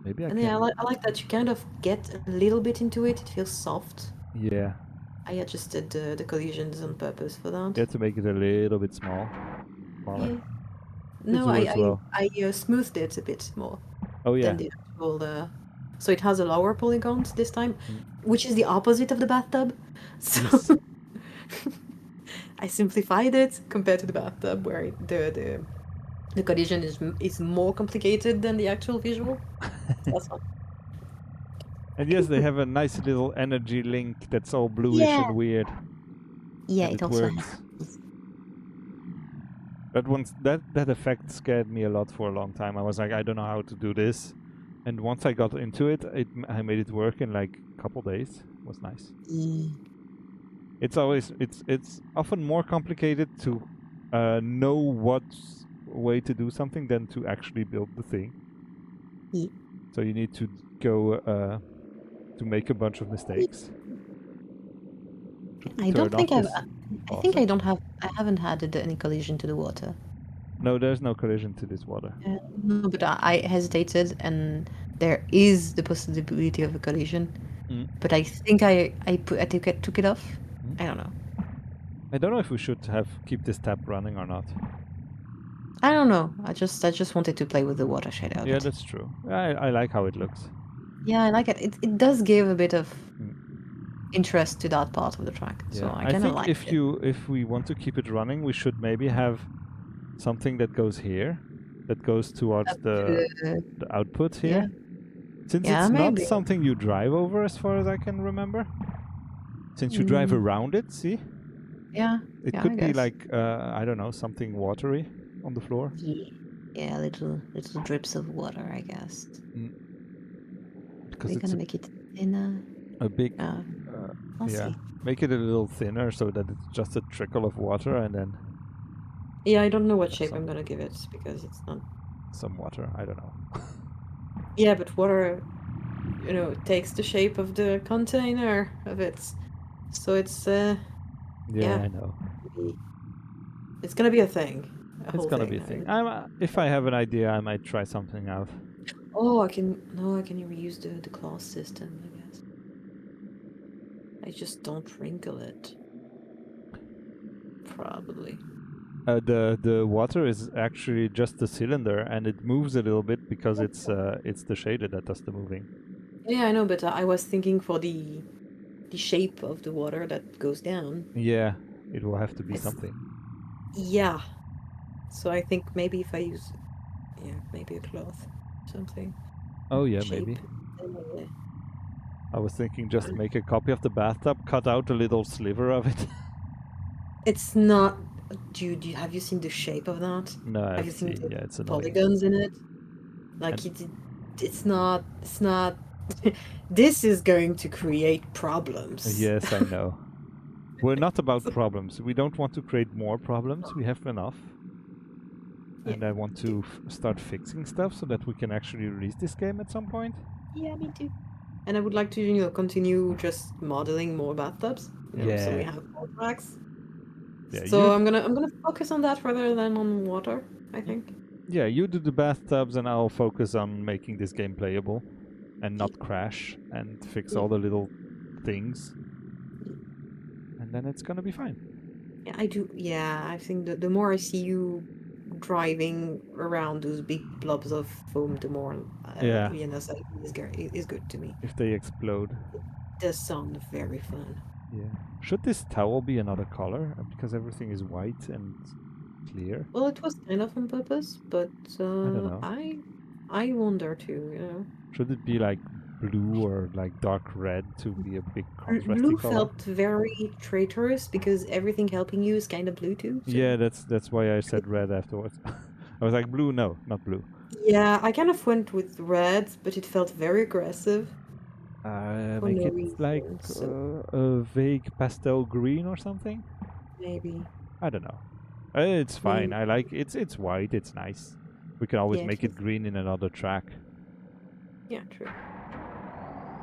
Maybe I And can. yeah, I like that you kind of get a little bit into it. It feels soft. Yeah. I adjusted the collisions on purpose for that. You have to make it a little bit smaller. Yeah. It No, works well. I smoothed it a bit more Oh yeah. than the actual. So it has a lower polygons this time, Mm. which is the opposite of the bathtub. So Yes. I simplified it compared to the bathtub, where the collision is more complicated than the actual visual. So that's fun. And yes, they have a nice little energy link that's all bluish Yeah. and weird. Yeah, And it it also works. has. But once that effect scared me a lot for a long time. I was like, I don't know how to do this. And once I got into it, I made it work in like a couple days. It was nice. It's often more complicated to know what way to do something than to actually build the thing. Yeah. So you need to go to make a bunch of mistakes. I don't think Turn I've. off this I think I faucet. don't have. I haven't added any collision to the water. No, there's no collision to this water. No, but I hesitated, and there is the possibility of a collision. Mm. But I think I took it off. Mm. I don't know. I don't know if we should keep this tap running or not. I don't know. I just wanted to play with the watershed of Yeah, it. that's true. I like how it looks. Yeah, I like it. It does give a bit of Mm. interest to that part of the track. So Yeah, I I kind of think like it. if we want to keep it running, we should maybe have something that goes here, that goes towards Up to the output yeah. here. Since Yeah, it's not maybe. something you drive over, as far as I can remember. Since you drive Mm, around it, see? yeah. It Yeah, I could be guess. like, I don't know, something watery on the floor. Yeah. Yeah, little drips of water, I guess. Because We're it's gonna make it thinner. a big, I'll yeah. see. Make it a little thinner so that it's just a trickle of water and then Yeah, I don't know what have shape I'm gonna give it because it's not. some water. I don't know. Yeah, but water, takes the shape of the container of it. So it's Yeah, yeah, I know. it's gonna be a thing. A It's whole gonna be thing. a thing. If I have an idea, I might try something out. Oh, I can reuse the class system, I guess. I just don't wrinkle it. Probably. The water is actually just the cylinder, and it moves a little bit because it's the shader that does the moving. Yeah, I know, but I was thinking for the shape of the water that goes down. Yeah, it will have to be It's- something. Yeah. So I think maybe if I use, maybe a cloth, something. Oh yeah, Shape. maybe. Yeah. I was thinking just make a copy of the bathtub, cut out a little sliver of it. It's not. Have you seen the shape of that? No, Have I've you seen seen. the Yeah, it's annoying. polygons in it? Like it's not. It's not. This is going to create problems. Yes, I know. We're not about problems. We don't want to create more problems. We have enough. Yeah. And I want to start fixing stuff so that we can actually release this game at some point. Yeah, me too. And I would like to, continue just modeling more bathtubs. So we Yeah. have more tracks. Yeah, So I'm gonna focus on that rather than on water, I think. Yeah, you do the bathtubs and I'll focus on making this game playable and not crash and fix all the little things. And then it's gonna be fine. Yeah, I do. Yeah, I think the more I see you driving around those big blobs of foam, the more Yeah. Vienna's is good to me. If they explode. It does sound very fun. Yeah. Should this towel be another color? Because everything is white and clear. Well, it was kind of on purpose, but I don't know. I wonder too. Should it be like blue or like dark red to be a big contrasty Blue color? felt very traitorous because everything helping you is kind of blue too. So. Yeah, that's why I said red afterwards. I was like, blue, no, not blue. Yeah, I kind of went with red, but it felt very aggressive. For Make no it reason, like so a vague pastel green or something. maybe. I don't know. It's fine. Mm. I like it's white. It's nice. We can always Yeah, make it green in another track. Yeah, true.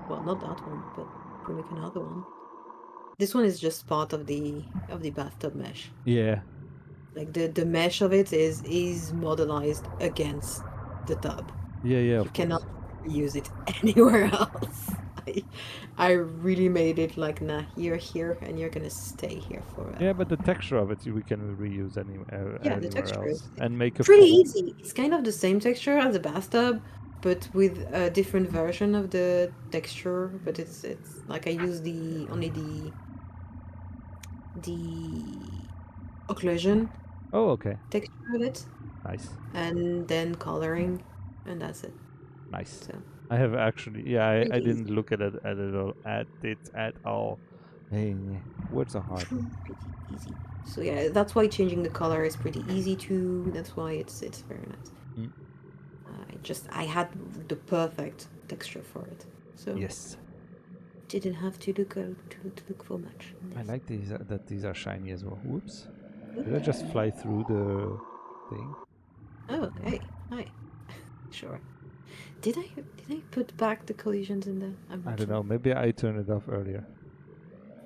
Well, not that one, but we make another one. This one is just part of the bathtub mesh. Yeah. Like the mesh of it is modelized against the tub. Yeah, yeah. You cannot use it anywhere else. I really made it like, nah, you're here and you're gonna stay here forever. Yeah, but the texture of it we can reuse Yeah, the anywhere texture else is and make a pretty full- easy. It's kind of the same texture as the bathtub, but with a different version of the texture. But it's like I use only the occlusion Oh, okay. texture of it, Nice. and then coloring, and that's it. Nice. So I have actually, yeah, I Pretty didn't look at it at all. Hey, words are hard. pretty easy. So yeah, that's why changing the color is pretty easy too. That's why it's very nice. Mm. I had the perfect texture for it. So Yes. didn't have to look for much. I like these that these are shiny as well. Whoops. Did I just fly through the thing? Oh, hey, hi. Sure. Did I put back the collisions in there? I'm I not don't sure. know. Maybe I turned it off earlier.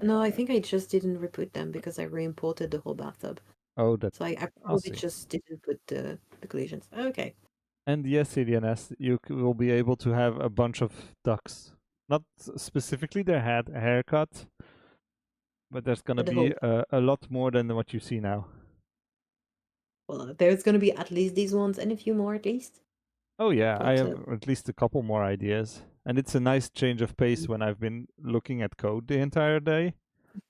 No, I think I just didn't re-put them because I re-imported the whole bathtub. Oh, that. So I I'll probably see. just didn't put the collisions. Okay. And yes, CDNS, you will be able to have a bunch of ducks. Not specifically their haircut, But there's gonna The be whole a lot more than what you see now. well, there's gonna be at least these ones and a few more at least. Oh yeah, I But have at least a couple more ideas. And it's a nice change of pace when I've been looking at code the entire day.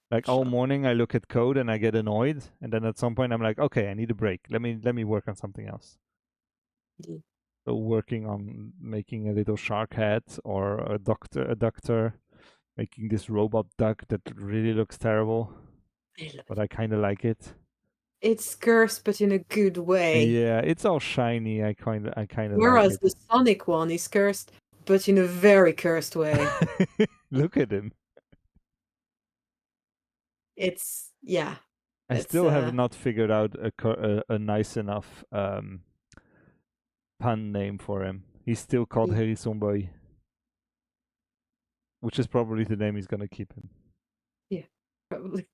Like all sure. morning I look at code and I get annoyed, and then at some point I'm like, okay, I need a break. Let me work on something else. Yeah. So working on making a little shark head or a ductor, making this robot duck that really looks terrible, I love but I kind of like it. It's cursed, but in a good way. Yeah, it's all shiny. I kind of like Whereas it. the Sonic one is cursed, but in a very cursed way. Look at him. It's yeah. I It's still have not figured out a nice enough pun name for him. He's still called Yeah. Harrison Boy, which is probably the name he's gonna keep him. Yeah, probably.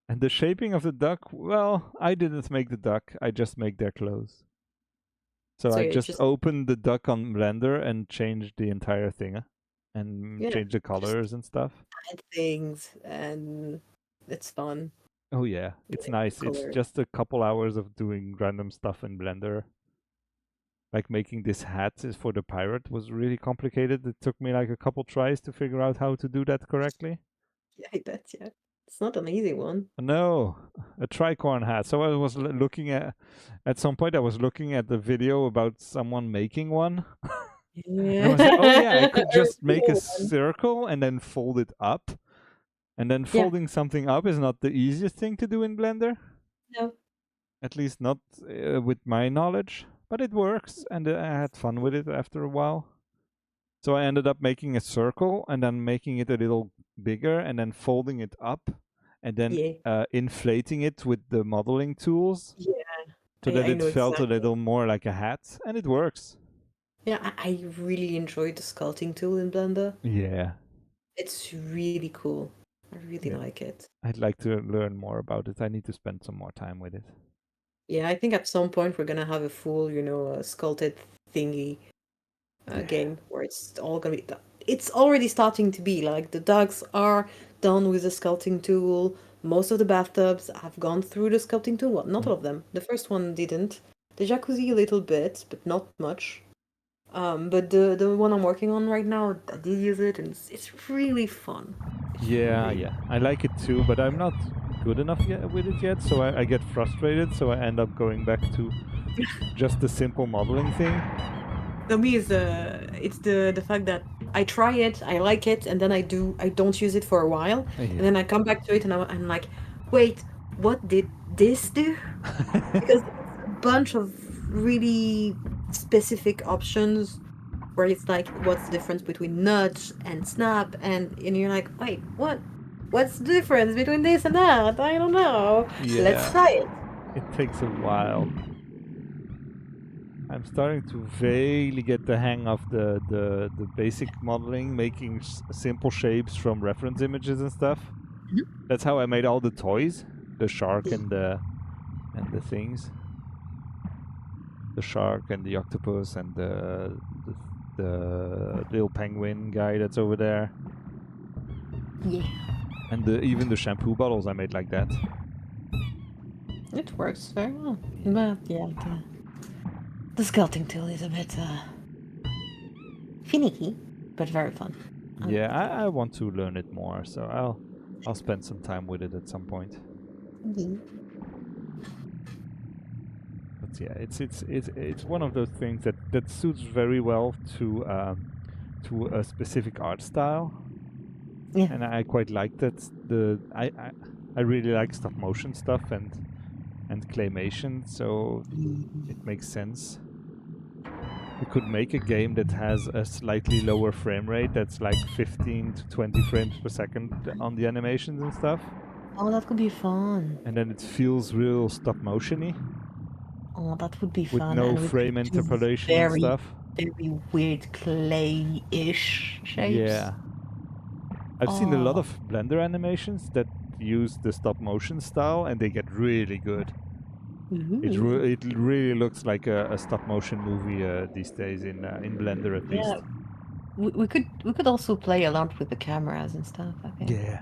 And the shaping of the duck, well, I didn't make the duck. I just make their clothes. So So I yeah, just opened the duck on Blender and changed the entire thing and yeah, changed the just colors and stuff. add things and it's fun. Oh yeah, it's nice. It's Color. just a couple hours of doing random stuff in Blender. Like making this hat for the pirate was really complicated. It took me like a couple tries to figure out how to do that correctly. Yeah, I bet, yeah. It's not an easy one. No, a tricorn hat. So I was looking at some point I was looking at the video about someone making one. And I Yeah. was like, oh yeah, I could just make a Cool one. circle and then fold it up. And then Yeah. folding something up is not the easiest thing to do in Blender. No. At least not with my knowledge. But it works, and I had fun with it after a while. So I ended up making a circle and then making it a little bigger and then folding it up and then Yeah. inflating it with the modeling tools Yeah. so that I it know felt a exactly. little more like a hat, and it works. Yeah, I really enjoyed the sculpting tool in Blender. Yeah. It's really cool. I really Yeah. like it. I'd like to learn more about it. I need to spend some more time with it. Yeah, I think at some point we're gonna have a full, sculpted thingy game where it's all gonna be. It's already starting to be like the dogs are done with the sculpting tool. Most of the bathtubs have gone through the sculpting tool. Well, not all of them. The first one didn't. The jacuzzi a little bit, but not much. But the one I'm working on right now, I did use it, and it's really fun. Yeah, yeah. I like it too, but I'm not good enough yet with it yet, so I get frustrated, so I end up going back to just the simple modeling thing. For me, it's the fact that I try it, I like it, and then I don't use it for a while, and then I come back to it, and I'm like, wait, what did this do? Because it's a bunch of really specific options where it's like, what's the difference between nudge and snap, and you're like, wait, what? What's the difference between this and that? I don't know. Yeah. Let's try it. It takes a while. I'm starting to vaguely get the hang of the basic modeling, making simple shapes from reference images and stuff. That's how I made all the toys, the shark and the things, the shark and the octopus and the little penguin guy that's over there. Yeah. And even the shampoo bottles I made like that. It works very well. But yeah, the sculpting tool is a bit finicky, but very fun. Yeah, I want to learn it more, so I'll spend some time with it at some point. But yeah, it's one of those things that suits very well to a specific art style. Yeah. And I quite like that. I really like stop motion stuff and claymation, so it makes sense. We could make a game that has a slightly lower frame rate, that's like 15 to 20 frames per second on the animations and stuff. Oh, that could be fun. And then it feels real stop motion-y. Oh, that would be With fun. no and we frame could do interpolation and stuff. Very weird clay-ish shapes. Yeah. I've seen a lot of Blender animations that use the stop motion style and they get really good. It really looks like a stop motion movie these days in Blender at least. We could also play a lot with the cameras and stuff, I think. Yeah.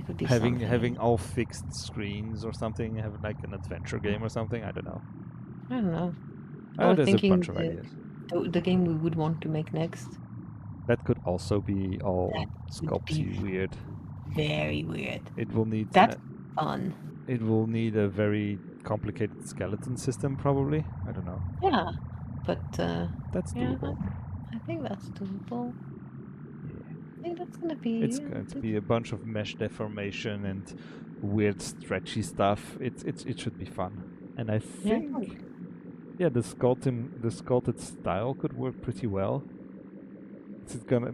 It would be having something. all fixed screens or something, have like an adventure game or something. I don't know. I don't know. I was There's a thinking bunch of ideas. the game we would want to make next. That could also be all That would be sculpty weird. very weird. It will need That's fun. it will need a very complicated skeleton system probably. I don't know. Yeah, but That's yeah, doable. I think that's doable. Yeah. I think that's gonna be. It's going to be a bunch of mesh deformation and weird stretchy stuff. It should be fun. And I Yeah, think the sculpted style could work pretty well.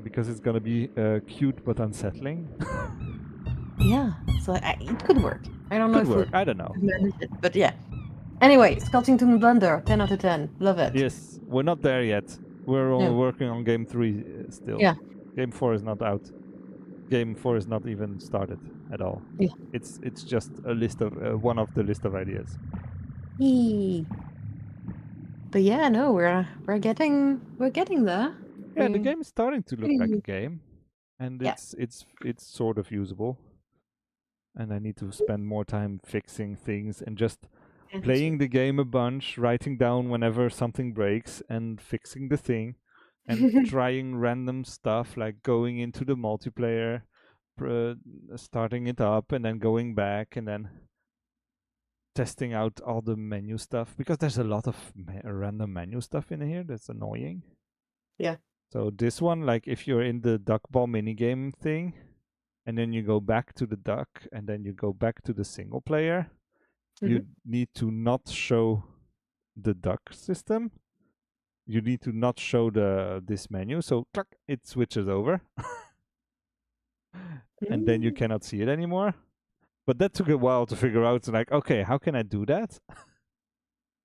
Because it's gonna be cute but unsettling. yeah. So it could work. I don't know Could if work. we I don't know. manage it, but yeah. Anyway, Skulltington Blender, 10 out of 10. Love it. Yes, we're not there yet. We're only Yeah. working on game 3 still. Yeah. Game 4 is not out. Game 4 is not even started at all. Yeah. It's just a list of one of the list of ideas. Yee. But yeah, no, we're getting there. Yeah, the game is starting to look like a Mm. game, and Yeah. it's sort of usable. And I need to spend more time fixing things and just playing the game a bunch, writing down whenever something breaks, and fixing the thing, and trying random stuff like going into the multiplayer, starting it up, and then going back, and then testing out all the menu stuff because there's a lot of random menu stuff in here that's annoying. Yeah. So this one, like if you're in the duck ball minigame thing, and then you go back to the duck, and then you go back to the single player, you need to not show the duck system. You need to not show this menu. So cluck, it switches over. And then you cannot see it anymore. But that took a while to figure out, like, okay, how can I do that?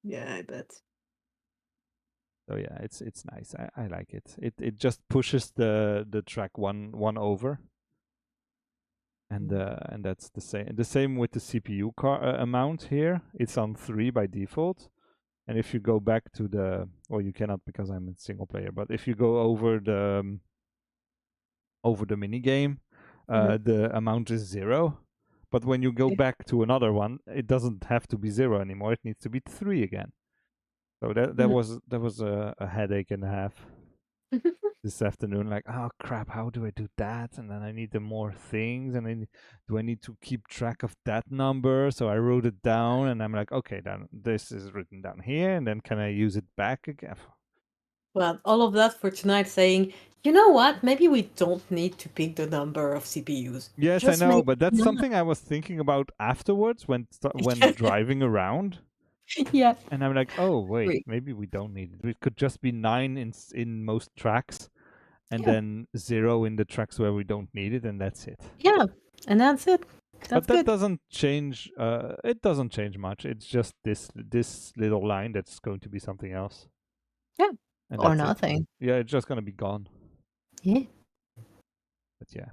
Yeah, I bet. So yeah, it's nice. I like it. It just pushes the track one over. And that's the same. The same with the CPU amount here. It's on 3 by default. And if you go back to the, well, you cannot because I'm in single player. But if you go over the mini game, the amount is 0. But when you go back to another one, it doesn't have to be 0 anymore. It needs to be 3 again. So that was a headache and a half this afternoon. Like, oh crap, how do I do that? And then I need more things, and do I need to keep track of that number? So I wrote it down, and I'm like, okay, then this is written down here, and then can I use it back again? Well, all of that for tonight saying, you know what? Maybe we don't need to pick the number of CPUs. Yes, Just I know, make but that's nine. something I was thinking about afterwards when driving around. Yeah. And I'm like, oh wait, Agree. maybe we don't need it. It could just be 9 in most tracks, and Yeah. then 0 in the tracks where we don't need it, and that's it. Yeah, and that's it. But That's that good. doesn't change. It doesn't change much. It's just this little line that's going to be something else. Yeah. And Or that's it. nothing. Yeah, it's just gonna be gone. Yeah. But yeah,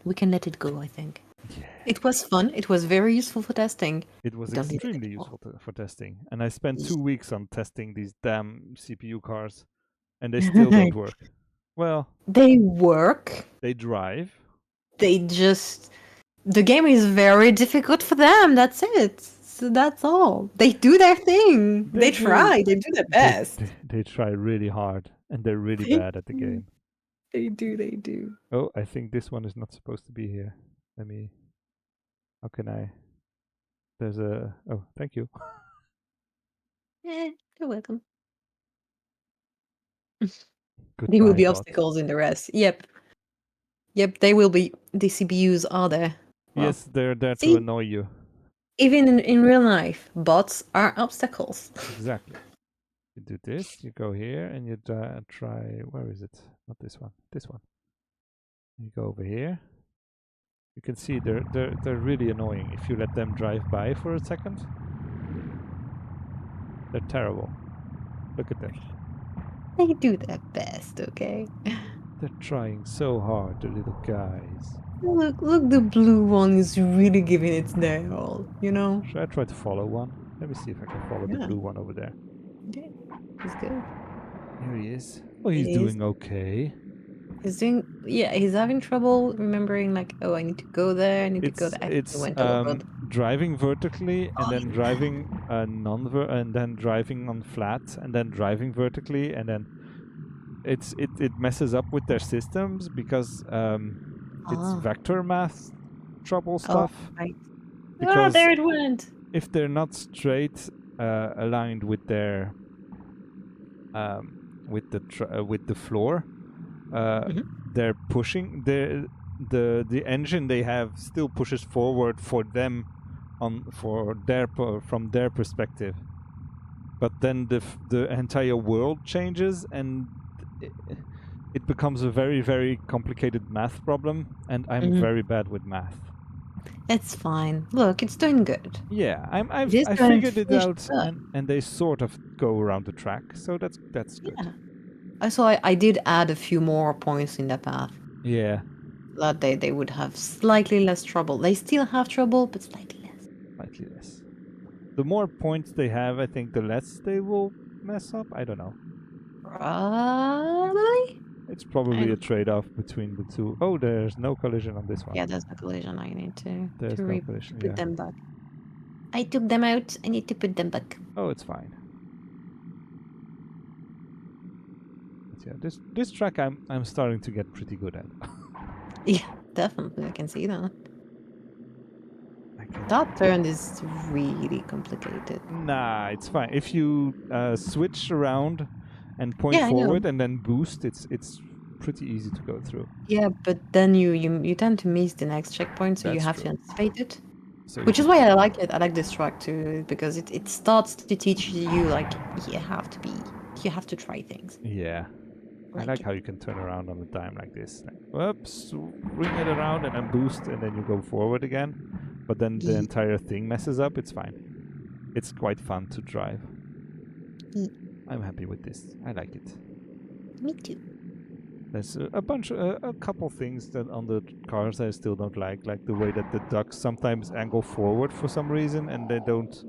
We can let it go, I think. yeah. It was fun. It was very useful for testing. It was Don't need it extremely anymore. useful for testing, and I spent 2 weeks on testing these damn CPU cars, and they still don't work. Well, They work. they drive. They just. The game is very difficult for them. That's it. So that's all. They do their thing. They They do. try. They do their best. They try really hard, and they're really bad at the game. They do. They do. Oh, I think this one is not supposed to be here. Let me. How can I? There's a. Oh, thank you. You're welcome. Goodbye, There will be bot. obstacles in the rest. Yep. Yep, they will be. The CPUs are there. Well, Yes, they're there see? to annoy you. even in real life, bots are obstacles. Exactly. You do this. You go here, and you try. Where is it? Not this one. This one. You go over here. You can see they're really annoying if you let them drive by for a second. They're terrible. Look at them. They do their best, okay? They're trying so hard, the little guys. Look, the blue one is really giving it their all, you know? Should I try to follow one? Let me see if I can follow the Yeah. blue one over there. Yeah, he's good. Here he is. Oh, he's He is. doing okay. He's having trouble remembering like, oh, I need to go there, I need to go there. I think he It's went overboard. driving vertically and Oh, then driving and then driving on flat and then driving vertically and then it messes up with their systems because it's Ah. vector math trouble Oh, stuff. right. Because there it went. if they're not straight aligned with their with the floor, they're pushing the engine they have still pushes forward for them from their perspective, but then the entire world changes and it becomes a very, very complicated math problem, and I'm very bad with math. It's fine. Look, it's doing good. Yeah, I Going figured it fish out, up. and they sort of go around the track, so that's good. Yeah. Also, I did add a few more points in the path. Yeah, That they would have slightly less trouble. They still have trouble, but slightly less. slightly less. The more points they have, I think the less they will mess up. I don't know. Probably? It's probably a trade-off between the two. Oh, there's no collision on this one. Yeah, there's a collision. I need to There's no collision. put them back. I took them out. I need to put them back. Oh, it's fine. But yeah, this track I'm starting to get pretty good at. Yeah, definitely. I can see that. That turn is really complicated. Nah, it's fine. If you switch around and point forward and then boost, it's pretty easy to go through. Yeah, but then you tend to miss the next checkpoint, so you have to anticipate it. So Which is why I like it. I like this track too, because it starts to teach you like you have to try things. Yeah. I like how you can turn around on a dime like this. Like, whoops, swing it around and then boost and then you go forward again. But then the entire thing messes up. It's fine. It's quite fun to drive. I'm happy with this. I like it. Me too. There's a couple things that on the cars I still don't like the way that the ducks sometimes angle forward for some reason and they don't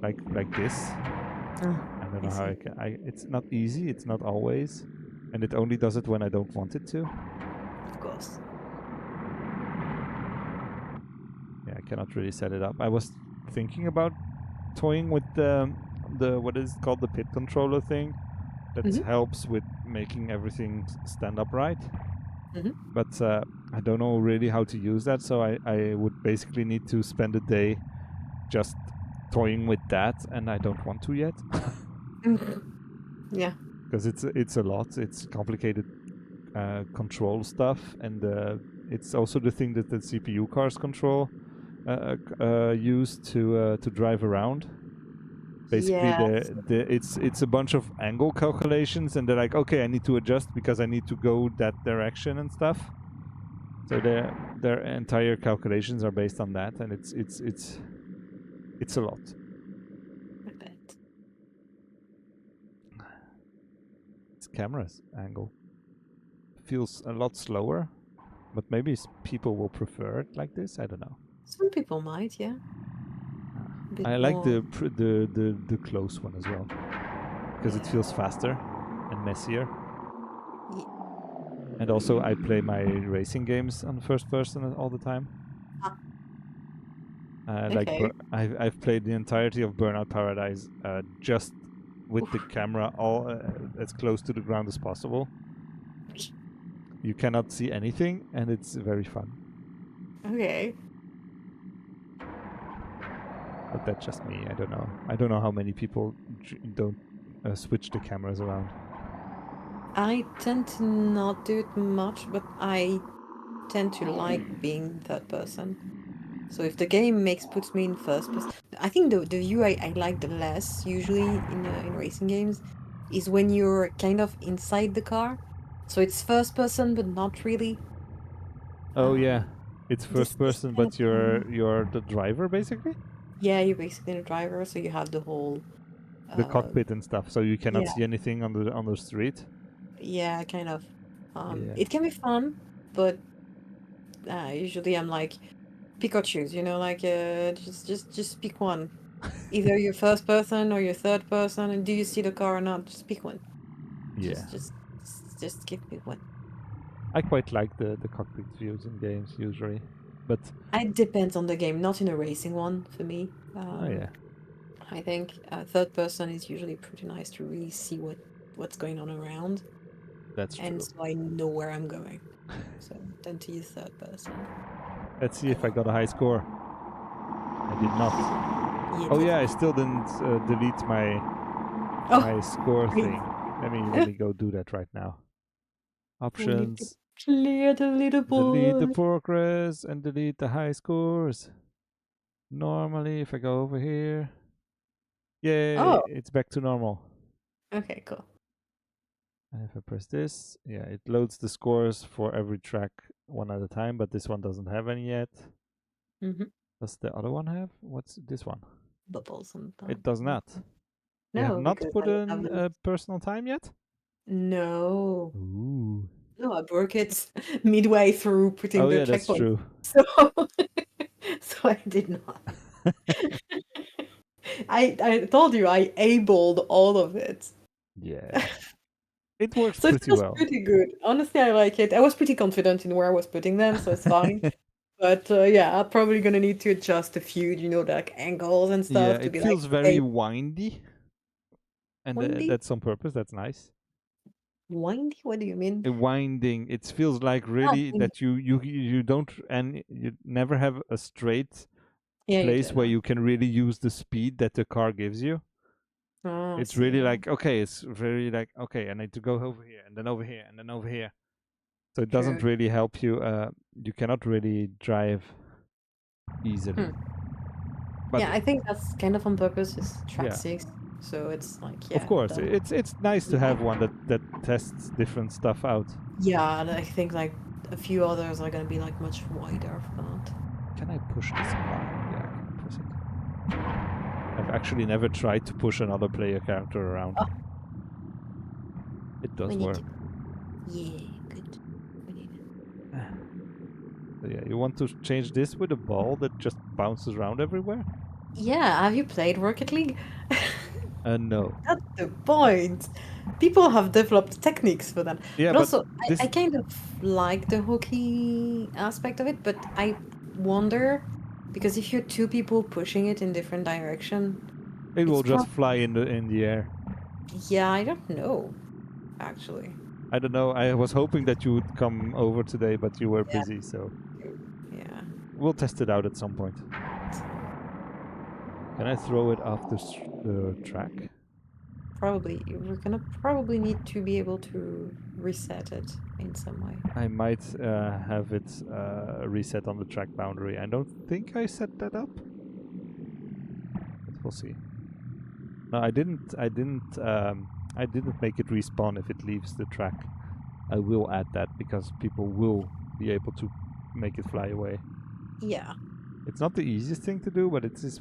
like this. I don't know how I can. It's not easy. It's not always, and it only does it when I don't want it to. Of course. Yeah, I cannot really set it up. I was thinking about toying with the what is it called, the pit controller thing that helps with making everything stand upright. But I don't know really how to use that, so I would basically need to spend a day just toying with that, and I don't want to yet. Yeah. Because it's a lot. It's complicated control stuff, and it's also the thing that the CPU cars control use to drive around. Basically, it's a bunch of angle calculations, and they're like, okay, I need to adjust because I need to go that direction and stuff. So their entire calculations are based on that, and it's a lot. I bet. It's camera's angle feels a lot slower, but maybe people will prefer it like this. I don't know. Some people might, yeah. I like the close one as well because it feels faster and messier. And also, I play my racing games on first person all the time. Like I've played the entirety of Burnout Paradise just with the camera all as close to the ground as possible. You cannot see anything, and it's very fun. Okay. But that's just me. I don't know. I don't know how many people don't switch the cameras around. I tend to not do it much, but I tend to like being third person. So if the game puts me in first person, I think the view I like the less usually in racing games is when you're kind of inside the car. So it's first person, but not really. Oh yeah, it's first person, but you're the driver basically. Yeah, you're basically the driver, so you have the whole the cockpit and stuff, so you cannot see anything on the street. Yeah, kind of. It can be fun, but usually I'm like, pick or choose, like just pick one. Either you're first person or you're third person, and do you see the car or not? Just pick one. Yeah. Just give me one. I quite like the cockpit views in games usually, but It depends on the game, not in a racing one for me. oh yeah, I think third person is usually pretty nice to really see what's going on around, that's and true. so I know where I'm going. So I tend to use third person. Let's see if I got a high score. I did not. Yeah, Oh yeah, I still didn't delete my Oh, score great. thing. Let me go do that right now. We need to Options. clear the Delete the leaderboard. progress and delete the high scores. Normally, if I go over here, yay, Oh, it's back to normal. okay, cool. And if I press this, yeah, it loads the scores for every track one at a time, but this one doesn't have any yet. Mm-hmm. Does the other one have? What's this one? Bubbles and It does not. You have No, not because put I in haven't. personal time yet? No. Ooh. No, I broke it midway through putting Oh the yeah, that's checkpoint. true. So, so I did not. I told you I abled all of it. Yeah. It works So it pretty feels well. pretty good. Honestly, I like it. I was pretty confident in where I was putting them, so it's fine. But yeah, I'm probably gonna need to adjust a few, like angles and Yeah, stuff to it be like, feels very hey, windy, and windy? that's on purpose. That's nice. Windy? What do you mean? Winding. It feels like Ah, really windy. that you don't and you never have a straight Yeah, you place do where know. you can really use the speed that the car gives you. Oh, I It's see. really Yeah. like okay, it's very like okay, I need to go over here and then over here and then over here. So it True. doesn't really help you. You cannot really drive easily. Hmm. But Yeah, I think that's kind of on purpose. It's track yeah, 6, so it's like, of yeah, course, that. it's nice to have one that tests different stuff out. Yeah, and I think like a few others are gonna be like much wider for that. Can I push this car? Yeah, I can push it. I've actually never tried to push another player character around. Oh, It does we need work. to. Yeah, good. We need So yeah, you want to change this with a ball that just bounces around everywhere? Yeah, have you played Rocket League? No. That's the point. People have developed techniques for that. Yeah, But but also, I this kind of like the hockey aspect of it, but I wonder because if you're two people pushing it in different direction, it it's will just probably. fly in the air. Yeah, I don't know, actually. I don't know. I was hoping that you would come over today, but you were Yeah. busy, so Yeah. we'll test it out at some point. Can I throw it off the track? Probably. We're gonna probably need to be able to reset it in some way. I might have it reset on the track boundary. I don't think I set that up, but we'll see. No, I didn't. I didn't make it respawn if it leaves the track. I will add that because people will be able to make it fly away. Yeah. It's not the easiest thing to do, but it is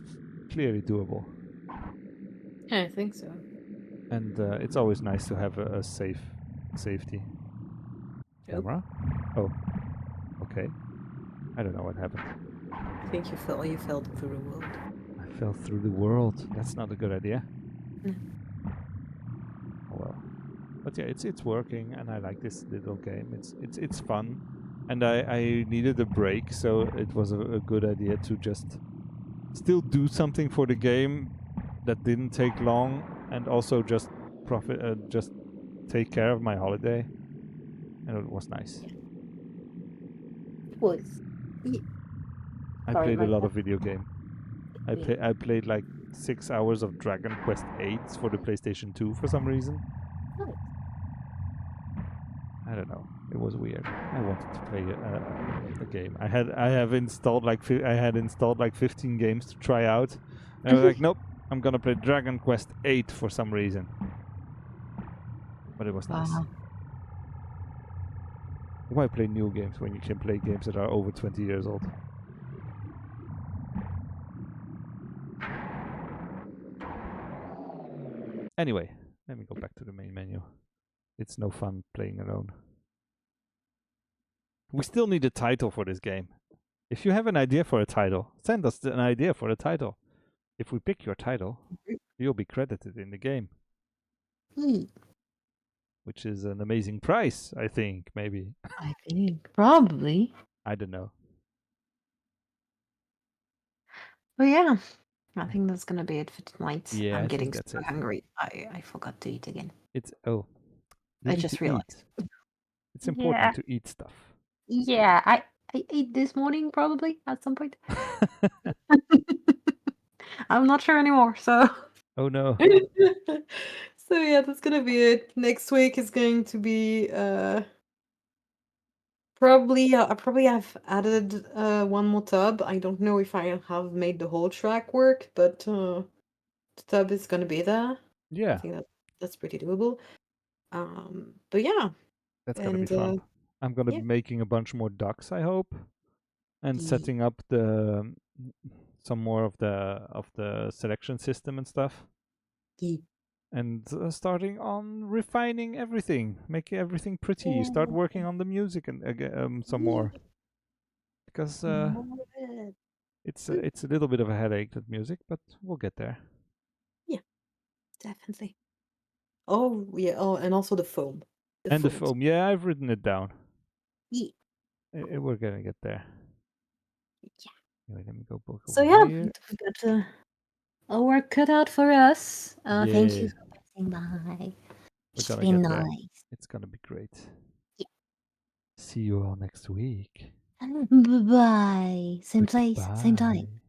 clearly doable. Yeah, I think so. And it's always nice to have a safety Oh, camera. Oh, okay. I don't know what happened. I think you fell. You fell through the world. I fell through the world. That's not a good idea. No. Oh well. But yeah, it's working, and I like this little game. It's fun, and I needed a break, so it was a good idea to just still do something for the game that didn't take long, and also just just take care of my holiday, and it was nice. It was. Yeah. I Sorry, played a my lot cat. of video game. I played like 6 hours of Dragon Quest 8 for the PlayStation 2 for some reason. Nice. I don't know. It was weird. I wanted to play a game. I had installed like 15 games to try out. And I was like, nope, I'm gonna play Dragon Quest 8 for some reason. But it was nice. Wow. Why play new games when you can play games that are over 20 years old? Anyway, let me go back to the main menu. It's no fun playing alone. We still need a title for this game. If you have an idea for a title, send us an idea for a title. If we pick your title, you'll be credited in the game. Hmm. which is an amazing price, I think, maybe. I think probably. I don't know. But yeah, I think that's gonna be it for tonight. Yeah, I'm I getting think that's super it. hungry. I forgot to eat again. It's you I need just to realized. eat. It's Yeah. important to eat stuff. Yeah, I ate this morning probably at some point. I'm not sure anymore, so Oh no. So yeah, that's gonna be it. Next week is going to be probably I probably have added one more tub. I don't know if I have made the whole track work, but the tub is gonna be there. I Yeah, think that's pretty doable. But yeah, that's gonna be and fun. I'm gonna yeah. be making a bunch more ducks, I hope, and Ye- setting up some more of the selection system and stuff, ye- and starting on refining everything, making everything pretty. Start Yeah. working on the music and some Yeah. more, because More of it. it's a little bit of a headache, that music, but we'll get there. Yeah, definitely. Oh yeah. Oh, and also the foam. And the Foams. foam, yeah, I've written it down. Yeah. We're gonna get there. Yeah. Anyway, let me go book So over yeah, here. we've got our work cut out for us. Thank you Yeah, for passing by. we're It's gonna been get there. nice. It's gonna be great. Yeah. See you all next week. Bye bye. Same place, same time. Goodbye.